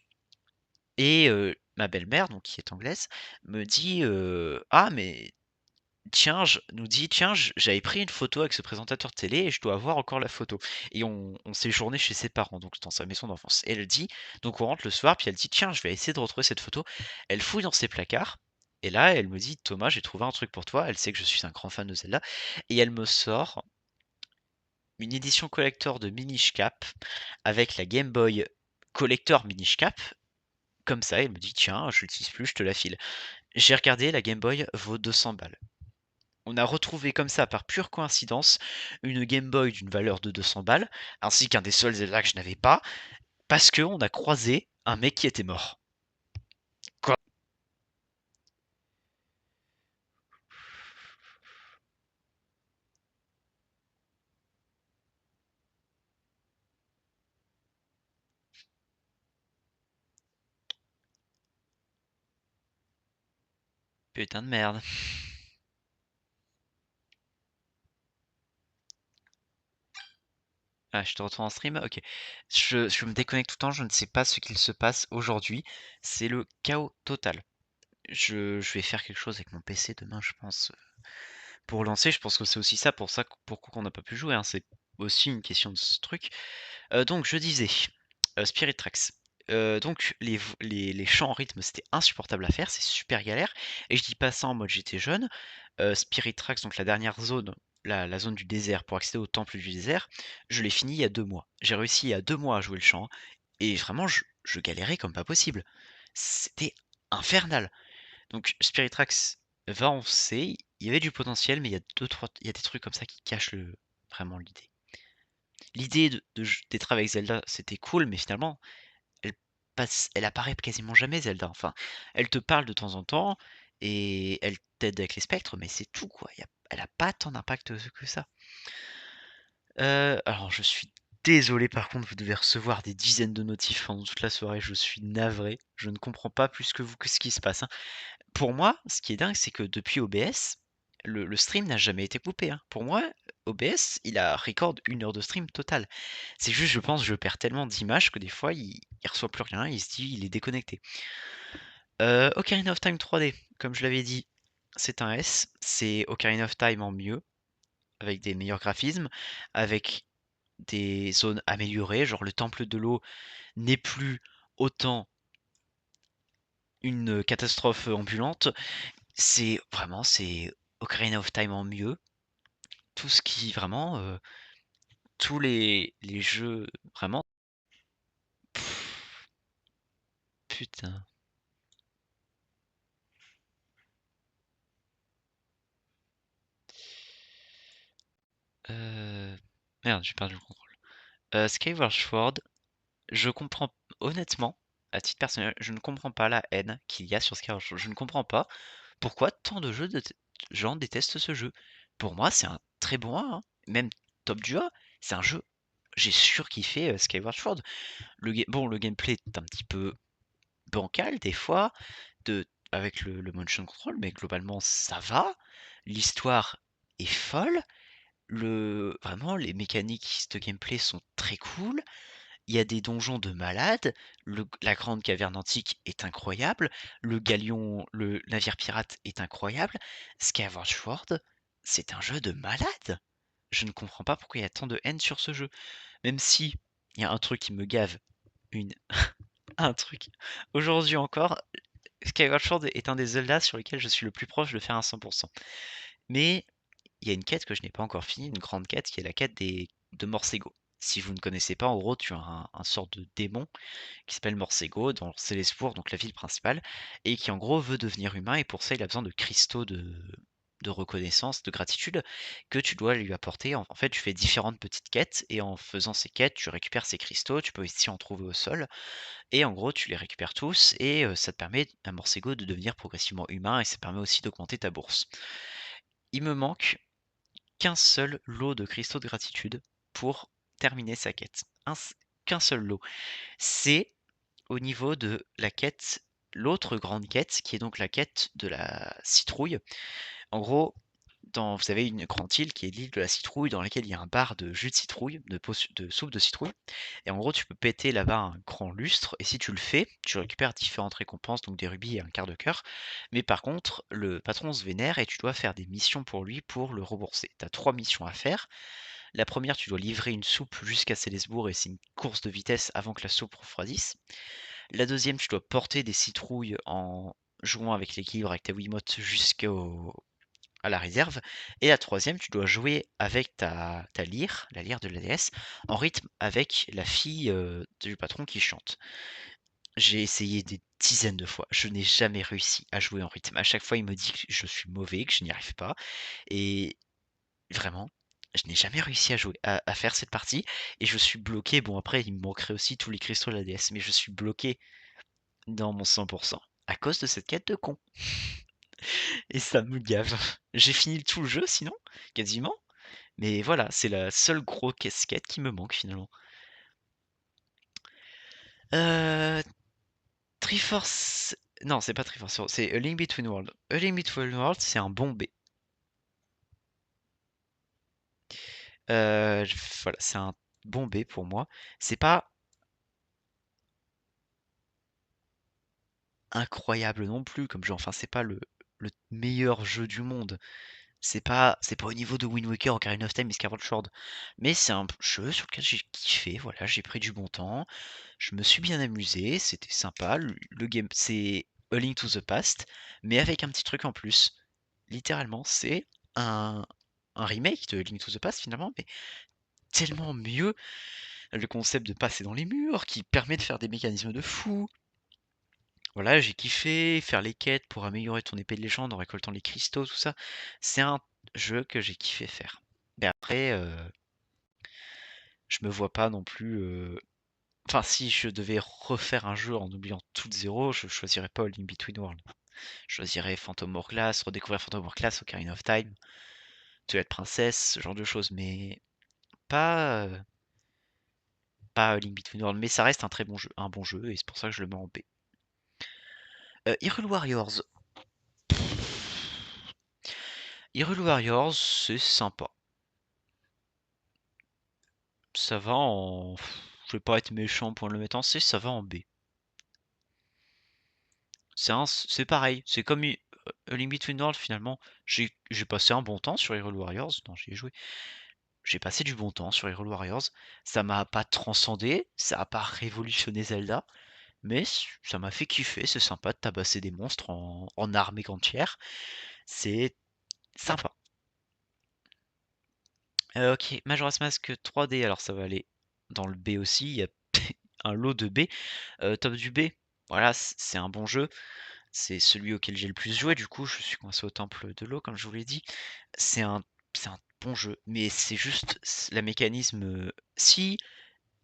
Speaker 1: ma belle-mère, donc qui est anglaise, me dit, «Ah mais tiens», nous dit: «Tiens, j'avais pris une photo avec ce présentateur de télé et je dois avoir encore la photo» et on séjournait chez ses parents, donc dans sa maison d'enfance et elle dit donc on rentre le soir, puis elle dit: «Tiens, je vais essayer de retrouver cette photo». Elle fouille dans ses placards et là, elle me dit: «Thomas, j'ai trouvé un truc pour toi». Elle sait que je suis un grand fan de Zelda et elle me sort une édition collector de Minish Cap avec la Game Boy collector Minish Cap, comme ça, elle me dit: «Tiens, je l'utilise plus, je te la file». J'ai regardé, la Game Boy vaut 200 balles. On a retrouvé comme ça, par pure coïncidence, une Game Boy d'une valeur de 200 balles, ainsi qu'un des seuls Zelda que je n'avais pas, parce qu'on a croisé un mec qui était mort. Quoi? Putain de merde. Ah, je te retrouve en stream? OK. Je me déconnecte tout le temps, je ne sais pas ce qu'il se passe aujourd'hui. C'est le chaos total. Je vais faire quelque chose avec mon PC demain, je pense, pour lancer. Je pense que c'est aussi ça, pourquoi qu'on n'a pas pu jouer, hein. C'est aussi une question de ce truc. Donc je disais, Spirit Tracks. Donc les chants en rythme, c'était insupportable à faire, c'est super galère et je dis pas ça en mode j'étais jeune. Spirit Tracks, donc la dernière zone, la zone du désert pour accéder au temple du désert, je l'ai fini il y a 2 mois. J'ai réussi il y a 2 mois à jouer le chant et vraiment je galérais comme pas possible. C'était infernal. Donc Spirit Tracks, va en C, il y avait du potentiel, mais il y a des trucs comme ça qui cachent vraiment l'idée. L'idée d'être avec Zelda, c'était cool, mais finalement, elle apparaît quasiment jamais, Zelda. Enfin, elle te parle de temps en temps et elle t'aide avec les spectres, mais c'est tout, quoi. Elle a pas tant d'impact que ça. Alors, je suis désolé, par contre, vous devez recevoir des dizaines de notifs pendant toute la soirée. Je suis navré. Je ne comprends pas plus que vous que ce qui se passe, hein. Pour moi, ce qui est dingue, c'est que depuis OBS, le stream n'a jamais été coupé, hein. Pour moi, OBS, il a record 1 heure de stream total. C'est juste, je pense, je perds tellement d'images que des fois, il reçoit plus rien, il se dit, il est déconnecté. Ocarina of Time 3D, comme je l'avais dit, c'est un S. C'est Ocarina of Time en mieux, avec des meilleurs graphismes, avec des zones améliorées, genre le temple de l'eau n'est plus autant une catastrophe ambulante. C'est Ocarina of Time en mieux. Tout ce qui vraiment, tous les jeux vraiment putain. Merde, j'ai perdu le contrôle. Skyward Sword, je comprends honnêtement, à titre personnel, je ne comprends pas la haine qu'il y a sur Skyward Sword. Je ne comprends pas pourquoi tant de gens détestent ce jeu. Pour moi, c'est un très bon A, hein. Même top du A, c'est un jeu j'ai surkiffé, Skyward Sword. Le gameplay est un petit peu bancal des fois, avec le motion control, mais globalement ça va. L'histoire est folle. Vraiment, les mécaniques de gameplay sont très cool. Il y a des donjons de malades. La grande caverne antique est incroyable. Le navire pirate est incroyable. Skyward Sword, c'est un jeu de malade. Je ne comprends pas pourquoi il y a tant de haine sur ce jeu. Même si il y a un truc qui me gave, une, un truc. Aujourd'hui encore, Skyward Sword est un des Zelda sur lesquels je suis le plus proche de faire un 100%. Mais il y a une quête que je n'ai pas encore finie, une grande quête qui est la quête de Morsego. Si vous ne connaissez pas, en gros, tu as un sort de démon qui s'appelle Morsego dans Célespour, donc la ville principale, et qui en gros veut devenir humain, et pour ça il a besoin de cristaux de reconnaissance, de gratitude, que tu dois lui apporter. En fait, tu fais différentes petites quêtes, et en faisant ces quêtes, tu récupères ces cristaux, tu peux aussi en trouver au sol, et en gros, tu les récupères tous, et ça te permet à Morsego de devenir progressivement humain, et ça permet aussi d'augmenter ta bourse. Il me manque qu'un seul lot de cristaux de gratitude pour terminer sa quête. Qu'un seul lot. C'est au niveau de la quête l'autre grande quête, qui est donc la quête de la citrouille. En gros, vous avez une grande île qui est l'île de la citrouille, dans laquelle il y a un bar de jus de citrouille, de soupe de citrouille. Et en gros, tu peux péter là-bas un grand lustre, et si tu le fais, tu récupères différentes récompenses, donc des rubis et un quart de cœur. Mais par contre, le patron se vénère et tu dois faire des missions pour lui pour le rembourser. Tu as 3 missions à faire. La première, tu dois livrer une soupe jusqu'à Célesbourg, et c'est une course de vitesse avant que la soupe refroidisse. La deuxième, tu dois porter des citrouilles en jouant avec l'équilibre avec ta Wiimote à la réserve. Et la troisième, tu dois jouer avec ta lyre, la lyre de la déesse, en rythme avec la fille du patron qui chante. J'ai essayé des dizaines de fois, je n'ai jamais réussi à jouer en rythme. À chaque fois, il me dit que je suis mauvais, que je n'y arrive pas. Et vraiment, je n'ai jamais réussi à faire cette partie. Et je suis bloqué. Bon, après, il me manquerait aussi tous les cristaux de la déesse, mais je suis bloqué dans mon 100% à cause de cette quête de con. Et ça me gave. J'ai fini tout le jeu sinon, quasiment. Mais voilà, c'est la seule grosse casquette qui me manque finalement. Euh, Triforce. Non, c'est pas Triforce Zero, c'est A Link Between Worlds. A Link Between Worlds, c'est un bon B. Voilà, c'est un bon B pour moi. C'est pas incroyable non plus comme jeu. Enfin, c'est pas le meilleur jeu du monde. C'est pas au niveau de Wind Waker, Ocarina of Time et Skyward Sword. Mais c'est un jeu sur lequel j'ai kiffé. Voilà, j'ai pris du bon temps. Je me suis bien amusé, c'était sympa. Le game, c'est A Link to the Past, mais avec un petit truc en plus. Littéralement, c'est un, un remake de Link to the Past finalement, mais tellement mieux. Le concept de passer dans les murs, qui permet de faire des mécanismes de fou. Voilà, j'ai kiffé faire les quêtes pour améliorer ton épée de légende en récoltant les cristaux, tout ça. C'est un jeu que j'ai kiffé faire. Mais après, je me vois pas non plus. Enfin, si je devais refaire un jeu en oubliant tout de zéro, je choisirais pas A Link Between Worlds. Je choisirais Phantom Hourglass, redécouvrir Phantom Hourglass, Ocarina of Time, Twilight Princess, ce genre de choses, mais pas, pas A Link Between Worlds. Mais ça reste un bon jeu, et c'est pour ça que je le mets en B. Hyrule Warriors. Hyrule Warriors, c'est sympa. Ça va en. Je vais pas être méchant pour le mettre en C, ça va en B. C'est pareil, c'est comme A Link Between Worlds finalement. J'ai passé un bon temps sur Hyrule Warriors, non, j'y ai joué. J'ai passé du bon temps sur Hyrule Warriors. Ça m'a pas transcendé, ça a pas révolutionné Zelda, mais ça m'a fait kiffer. C'est sympa de tabasser des monstres en armée entière. C'est sympa. Ok, Majora's Mask 3D, alors ça va aller dans le B aussi. Il y a un lot de B. Top du B, voilà, c'est un bon jeu. C'est celui auquel j'ai le plus joué, du coup, je suis coincé au temple de l'eau, comme je vous l'ai dit. C'est un, c'est un bon jeu, mais c'est juste la mécanisme. Si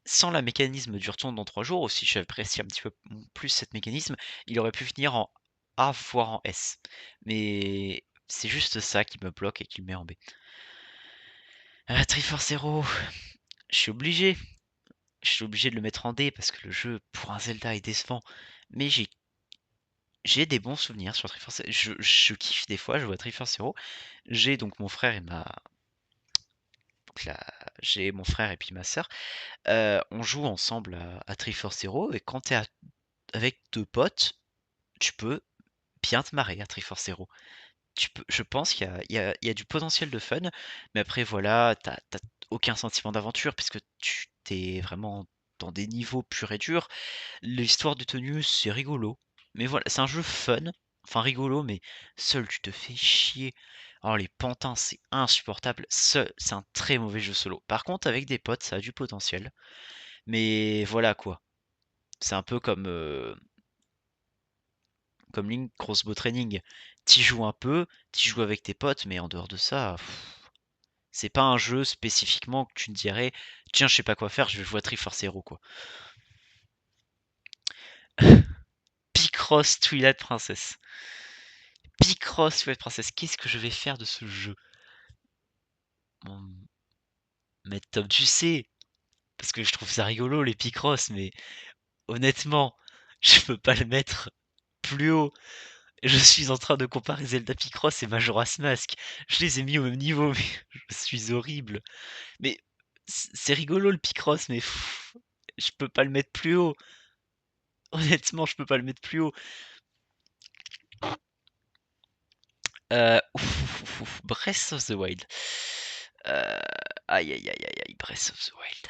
Speaker 1: sans la mécanisme du retour dans 3 jours, ou si j'apprécie un petit peu plus cette mécanisme, il aurait pu finir en A voire en S. Mais c'est juste ça qui me bloque et qui le met en B. Triforce Zero, je suis obligé. Je suis obligé de le mettre en D parce que le jeu pour un Zelda est décevant. Mais j'ai des bons souvenirs sur Triforce. Je kiffe des fois, je vois Triforce Zero. J'ai donc mon frère et ma. donc là, j'ai mon frère et puis ma sœur. On joue ensemble à Triforce Zero et quand t'es avec deux potes, tu peux bien te marrer à Triforce Zero. Je pense qu'il y a du potentiel de fun, mais après voilà, t'as aucun sentiment d'aventure puisque tu t'es vraiment dans des niveaux purs et durs. L'histoire de tenue, c'est rigolo. Mais voilà, c'est un jeu fun. Enfin rigolo, mais seul tu te fais chier. Alors les pantins, c'est insupportable. Seul, c'est un très mauvais jeu solo. Par contre, avec des potes, ça a du potentiel. Mais voilà quoi. C'est un peu comme Link Crossbow Training. T'y joues un peu, t'y joues avec tes potes, mais en dehors de ça, c'est pas un jeu spécifiquement que tu te dirais, tiens, je sais pas quoi faire, je vais jouer à Triforce Hero quoi. Picross Twilight Princess. Picross Twilight Princess, qu'est-ce que je vais faire de ce jeu? Bon, mettre top du C, parce que je trouve ça rigolo les Picross, mais honnêtement, je peux pas le mettre plus haut. Je suis en train de comparer Zelda Picross et Majora's Mask. Je les ai mis au même niveau, mais je suis horrible. Mais c'est rigolo le Picross, mais je peux pas le mettre plus haut. Honnêtement, je peux pas le mettre plus haut. Breath of the Wild. Aïe aïe aïe aïe aïe, Breath of the Wild.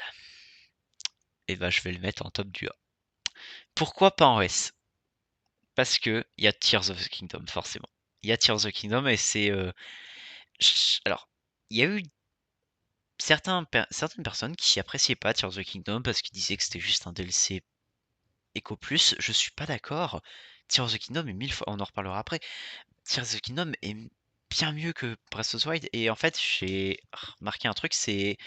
Speaker 1: Et bah je vais le mettre en top du A. Pourquoi pas en S? Parce que il y a Tears of the Kingdom, forcément. Il y a Tears of the Kingdom et c'est... alors, il y a eu certaines personnes qui appréciaient pas Tears of the Kingdom parce qu'ils disaient que c'était juste un DLC Echo Plus. Je suis pas d'accord. Tears of the Kingdom est 1000 fois... On en reparlera après. Tears of the Kingdom est bien mieux que Breath of the Wild. Et en fait, j'ai remarqué un truc, c'est...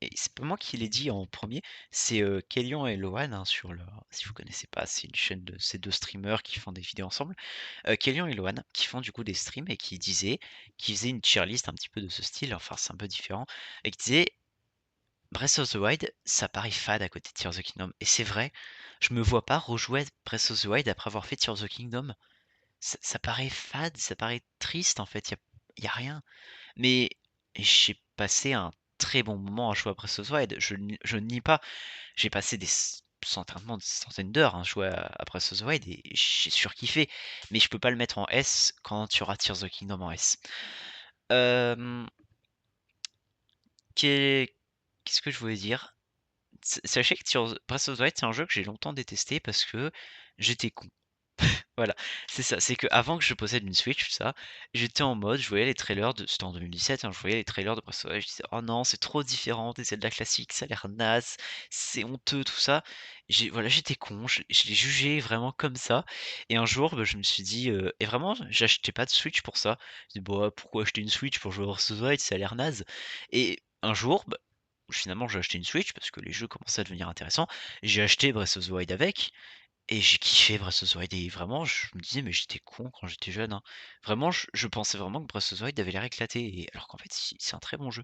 Speaker 1: Et c'est pas moi qui l'ai dit en premier, c'est Kélian et Loan hein, sur leur... Si vous connaissez pas, c'est une chaîne de ces deux streamers qui font des vidéos ensemble. Kélian et Loan qui font du coup des streams et qui disaient, qui faisaient une tier list un petit peu de ce style, enfin c'est un peu différent, et qui disaient Breath of the Wild, ça paraît fade à côté de Tears of the Kingdom. Et c'est vrai, je me vois pas rejouer Breath of the Wild après avoir fait Tears of the Kingdom. Ça paraît fade, ça paraît triste en fait, y a rien. Mais j'ai passé un très bon moment à jouer à Breath of the Wild. Je ne nie pas. J'ai passé certainement des centaines d'heures à jouer à Breath of the Wild et j'ai surkiffé. Mais je peux pas le mettre en S quand tu auras Tears of the Kingdom en S. Qu'est-ce que je voulais dire? Sachez que Breath of the Wild, c'est un jeu que j'ai longtemps détesté parce que j'étais con. Voilà, c'est ça. C'est que avant que je possède une Switch, ça, j'étais en mode, je voyais les trailers de, c'était en 2017, hein, je voyais les trailers de Breath of the Wild, je disais, oh non, c'est trop différent des Zelda classiques, ça a l'air naze, c'est honteux, tout ça. Voilà, j'étais con, je l'ai jugé vraiment comme ça. Et un jour, bah, je me suis dit, et vraiment, j'achetais pas de Switch pour ça. Je dis, bah, pourquoi acheter une Switch pour jouer à Breath of the Wild, ça a l'air naze. Et un jour, bah, finalement, j'ai acheté une Switch parce que les jeux commençaient à devenir intéressants. J'ai acheté Breath of the Wild avec. Et j'ai kiffé Breath of the Wild et vraiment je me disais: «Mais j'étais con quand j'étais jeune, hein». Vraiment je pensais vraiment que Breath of the Wild avait l'air éclaté et alors qu'en fait c'est un très bon jeu.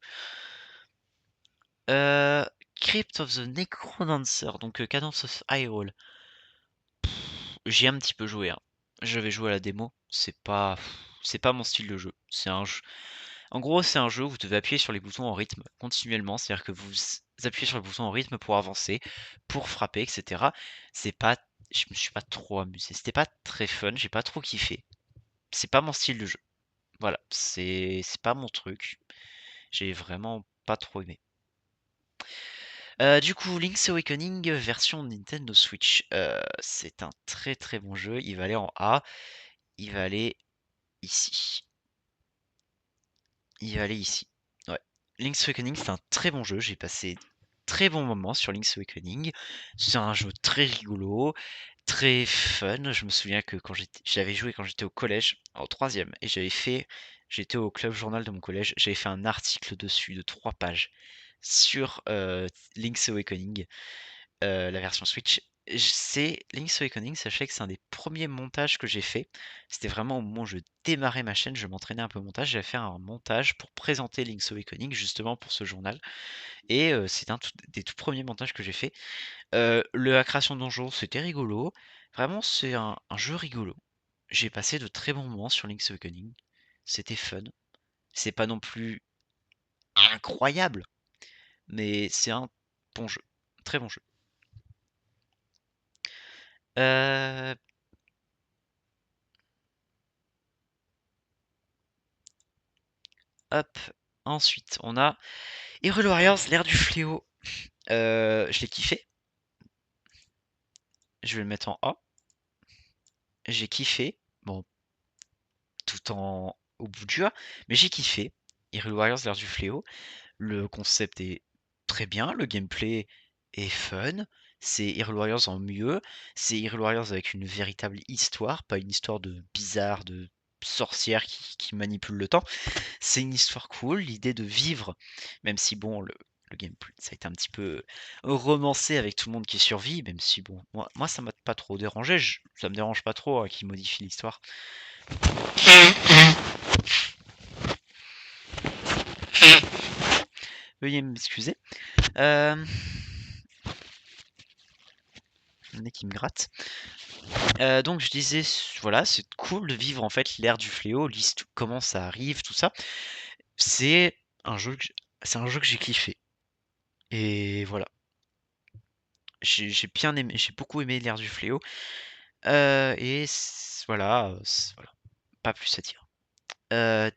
Speaker 1: Heu, Crypt of the Necrodancer, donc Cadence of Hyrule. J'y ai un petit peu joué, hein. J'avais joué à la démo, c'est pas mon style de jeu. C'est un jeu en gros, c'est un jeu où vous devez appuyer sur les boutons en rythme continuellement, c'est-à-dire que vous appuyez sur le bouton en rythme pour avancer, pour frapper et cetera. C'est pas Je me suis pas trop amusé, c'était pas très fun, j'ai pas trop kiffé. C'est pas mon style de jeu. Voilà, c'est pas mon truc. J'ai vraiment pas trop aimé. Du coup, Link's Awakening version Nintendo Switch. C'est un très très bon jeu. Il va aller en A. Il va aller ici. Il va aller ici. Ouais. Link's Awakening, c'est un très bon jeu. J'ai passé très bon moment sur Link's Awakening. C'est un jeu très rigolo, très fun. Je me souviens que j'avais joué quand j'étais au collège, en troisième, et j'étais au club journal de mon collège, j'avais fait un article dessus de 3 pages sur Link's Awakening, la version Switch. C'est Link's Awakening, sachez que c'est un des premiers montages que j'ai fait. C'était vraiment au moment où je démarrais ma chaîne, je m'entraînais un peu au montage. J'avais fait un montage pour présenter Link's Awakening, justement pour ce journal. Et c'est un des tout premiers montages que j'ai fait. La création de donjons, c'était rigolo. Vraiment, c'est un jeu rigolo. J'ai passé de très bons moments sur Link's Awakening. C'était fun. C'est pas non plus incroyable, mais c'est un bon jeu. Très bon jeu. Euh, Hop. Ensuite, on a Hyrule Warriors, l'ère du fléau. Je l'ai kiffé. Je vais le mettre en A. J'ai kiffé. Bon, tout en au bout du A, mais j'ai kiffé. Hyrule Warriors, l'ère du fléau. Le concept est très bien, le gameplay est fun. C'est Hyrule Warriors en mieux. C'est Hyrule Warriors avec une véritable histoire, pas une histoire de bizarre, de sorcière qui manipule le temps. C'est une histoire cool, l'idée de vivre, même si bon, le gameplay, ça a été un petit peu romancé avec tout le monde qui survit, même si bon, moi ça m'a pas trop dérangé, ça me dérange pas trop qu'il modifie l'histoire. Veuillez m'excuser. Le nez qui me gratte. Donc je disais, voilà, c'est cool de vivre en fait l'ère du fléau, liste comment ça arrive, tout ça. C'est un jeu que j'ai kiffé et voilà. J'ai bien aimé, j'ai beaucoup aimé l'ère du fléau, et voilà, voilà, pas plus à dire.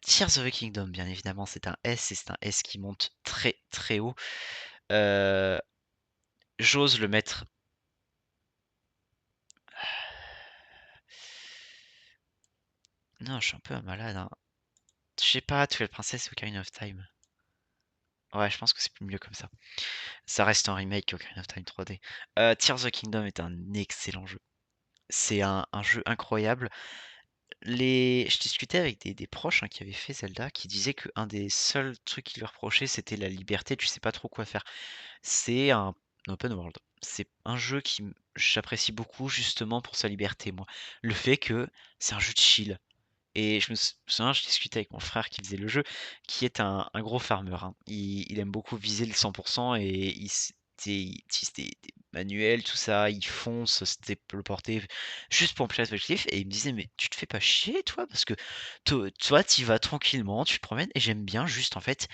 Speaker 1: Tears of the Kingdom, bien évidemment, c'est un S et c'est un S qui monte très, très haut. Heu, J'ose le mettre. Non, je suis un peu un malade, hein. Je sais pas, Twilight Princess ou Ocarina of Time. Ouais, je pense que c'est plus mieux comme ça. Ça reste un remake Ocarina of Time 3D. Tears of the Kingdom est un excellent jeu. C'est un jeu incroyable. Je discutais avec des proches, hein, qui avaient fait Zelda, qui disaient qu'un des seuls trucs qu'ils lui reprochaient, c'était la liberté, tu sais pas trop quoi faire. C'est un open world. C'est un jeu j'apprécie beaucoup justement pour sa liberté, moi. Le fait que c'est un jeu de chill. Et je me souviens, je discutais avec mon frère qui faisait le jeu, qui est un gros farmer, hein. Il aime beaucoup viser le 100 et il utilise des manuels, tout ça, il fonce, c'était le porter juste pour empiler l'objectif. Et il me disait: «Mais tu te fais pas chier toi? Parce que toi, tu vas tranquillement, tu te promènes» et j'aime bien juste en fait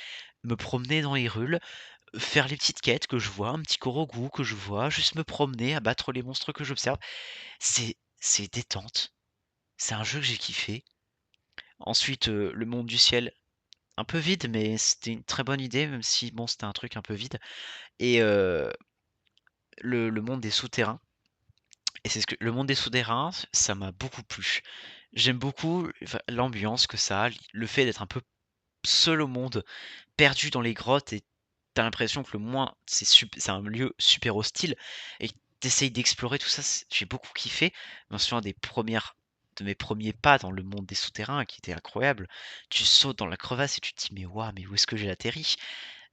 Speaker 1: me promener dans Hyrule, faire les petites quêtes que je vois, un petit Korogu que je vois, juste me promener, abattre les monstres que j'observe. C'est détente, c'est un jeu que j'ai kiffé. Ensuite, le monde du ciel, un peu vide, mais c'était une très bonne idée, même si bon, c'était un truc un peu vide. Et le monde des souterrains, et c'est ce que le monde des souterrains, ça m'a beaucoup plu. J'aime beaucoup, enfin, l'ambiance que ça a, le fait d'être un peu seul au monde, perdu dans les grottes, et t'as l'impression que le moins c'est un lieu super hostile et tu d'explorer tout ça, j'ai beaucoup kiffé. Je me souviens de mes premiers pas dans le monde des souterrains qui étaient incroyables. Tu sautes dans la crevasse et tu te dis: «Mais waouh, mais où est-ce que j'ai atterri?»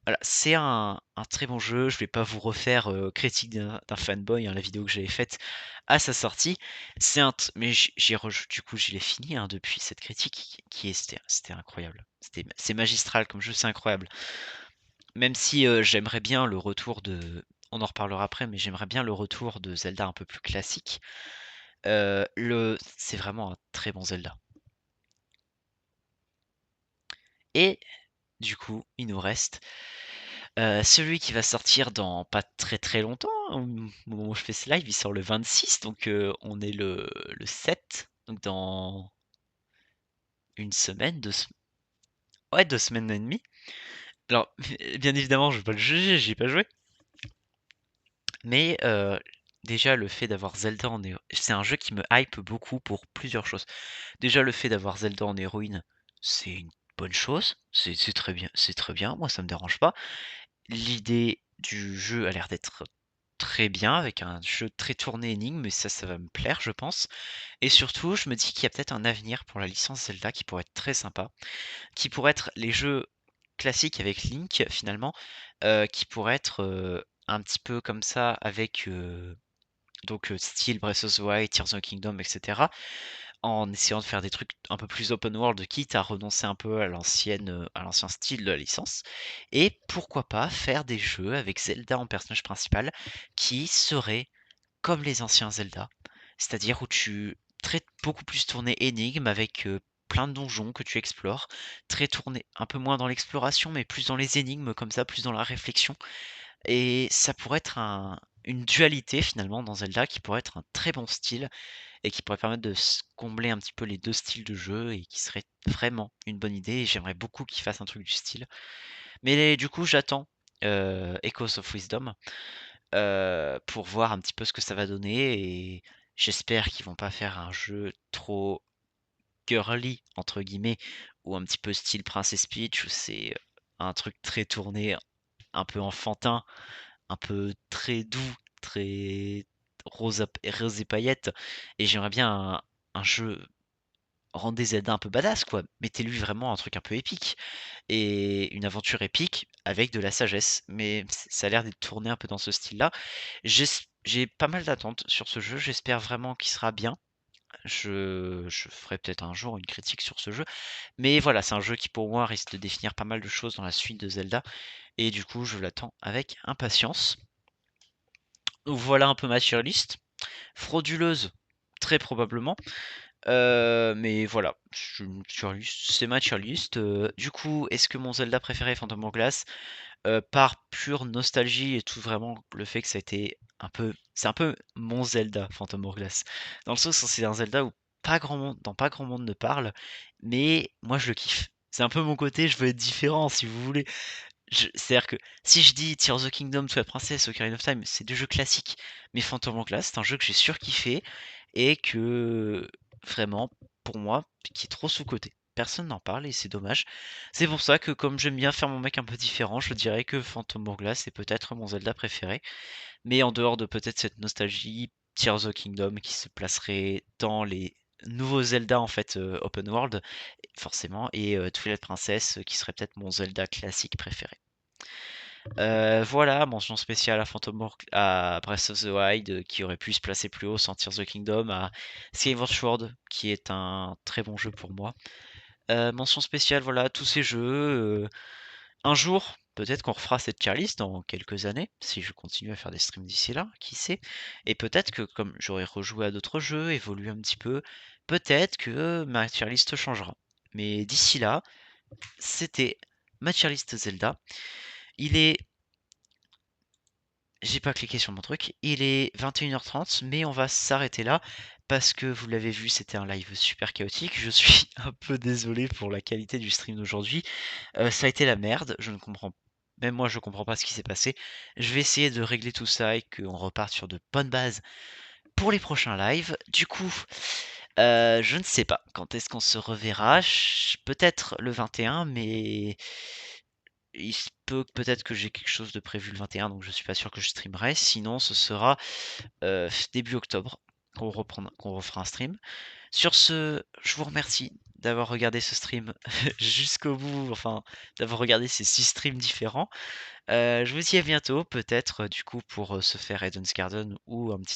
Speaker 1: Voilà, c'est un très bon jeu. Je vais pas vous refaire, critique d'un fanboy, hein, la vidéo que j'avais faite à sa sortie. C'est un t mais j'ai rejou du coup, je l'ai fini, hein, depuis cette critique qui est c'était incroyable. C'est magistral comme jeu, c'est incroyable. Même si, j'aimerais bien le retour de on en reparlera après, mais j'aimerais bien le retour de Zelda un peu plus classique. C'est vraiment un très bon Zelda. Et du coup, il nous reste, celui qui va sortir dans pas très, très longtemps, hein, au moment où je fais ce live, il sort le 26, donc on est le 7, donc dans une semaine, 2 semaines et demie. Alors, bien évidemment, je vais pas le juger, j'y ai pas joué, mais déjà le fait d'avoir Zelda en c'est un jeu qui me hype beaucoup pour plusieurs choses. Déjà le fait d'avoir Zelda en héroïne, c'est une bonne chose, c'est très bien, moi ça me dérange pas. L'idée du jeu a l'air d'être très bien, avec un jeu très tourné énigme, et ça va me plaire, je pense. Et surtout, je me dis qu'il y a peut-être un avenir pour la licence Zelda qui pourrait être très sympa, qui pourrait être les jeux classiques avec Link finalement, qui pourraient être, un petit peu comme ça avec, donc style Breath of the Wild, Tears of the Kingdom, et cetera, en essayant de faire des trucs un peu plus open world, quitte à renoncer un peu à l'ancien style de la licence. Et pourquoi pas faire des jeux avec Zelda en personnage principal qui seraient comme les anciens Zelda, c'est-à-dire où tu très beaucoup plus tourné énigme avec, plein de donjons que tu explores, très tourné un peu moins dans l'exploration, mais plus dans les énigmes comme ça, plus dans la réflexion. Et ça pourrait être une dualité finalement dans Zelda qui pourrait être un très bon style et qui pourrait permettre de combler un petit peu les deux styles de jeu et qui serait vraiment une bonne idée. Et j'aimerais beaucoup qu'ils fassent un truc du style. Mais du coup, j'attends Echoes of Wisdom pour voir un petit peu ce que ça va donner, et j'espère qu'ils vont pas faire un jeu trop «girly» entre guillemets, ou un petit peu style Princess Peach, où c'est un truc très tourné, un peu enfantin, un peu très doux, très rose et paillettes. Et j'aimerais bien un jeu, rendez Zelda un peu badass quoi, mettez-lui vraiment un truc un peu épique et une aventure épique avec de la sagesse. Mais ça a l'air d'être tourné un peu dans ce style-là. J'ai pas mal d'attentes sur ce jeu, j'espère vraiment qu'il sera bien. Je ferai peut-être un jour une critique sur ce jeu, mais voilà, c'est un jeu qui pour moi risque de définir pas mal de choses dans la suite de Zelda, et du coup je l'attends avec impatience. Donc voilà un peu ma tier list. Frauduleuse, très probablement. Mais voilà, je une tier c'est ma tier list, du coup, est-ce que mon Zelda préféré est Phantom Hourglass? Par pure nostalgie et tout vraiment le fait que ça a été c'est un peu mon Zelda, Phantom Hourglass. Dans le sens où c'est un Zelda où pas grand monde ne parle, mais moi je le kiffe. C'est un peu mon côté, je veux être différent si vous voulez. C'est-à-dire que si je dis Tears of the Kingdom, Twilight Princess, Ocarina of Time, c'est des jeux classiques. Mais Phantom Hourglass, c'est un jeu que j'ai surkiffé et que vraiment, pour moi, qui est trop sous-coté. Personne n'en parle et c'est dommage. C'est pour ça que comme j'aime bien faire mon mec un peu différent, je dirais que Phantom Hourglass est peut-être mon Zelda préféré. Mais en dehors de peut-être cette nostalgie, Tears of the Kingdom qui se placerait dans les nouveaux Zelda en fait open world forcément et Twilight Princess qui serait peut-être mon Zelda classique préféré. Voilà, mention spéciale à à Breath of the Wild, qui aurait pu se placer plus haut sans Tears of the Kingdom, à Skyward Sword, qui est un très bon jeu pour moi. Mention spéciale, voilà, tous ces jeux, un jour, peut-être qu'on refera cette tier list dans quelques années, si je continue à faire des streams d'ici là, qui sait? Et peut-être que comme j'aurai rejoué à d'autres jeux, évolué un petit peu, peut-être que ma tier list changera. Mais d'ici là, c'était ma tier list Zelda. Il est J'ai pas cliqué sur mon truc. Il est 21h30, mais on va s'arrêter là parce que vous l'avez vu, c'était un live super chaotique. Je suis un peu désolé pour la qualité du stream d'aujourd'hui. Ça a été la merde. Je ne comprends Même moi, je comprends pas ce qui s'est passé. Je vais essayer de régler tout ça et qu'on reparte sur de bonnes bases pour les prochains lives. Du coup, je ne sais pas quand est-ce qu'on se reverra. Peut-être le 21, mais il se peut peut-être que j'ai quelque chose de prévu le 21, donc je suis pas sûr que je streamerai. Sinon, ce sera début octobre qu'on refera un stream. Sur ce, je vous remercie d'avoir regardé ce stream jusqu'au bout, enfin d'avoir regardé ces 6 streams différents. Je vous dis à bientôt, peut-être du coup pour se faire Eden's Garden ou un petit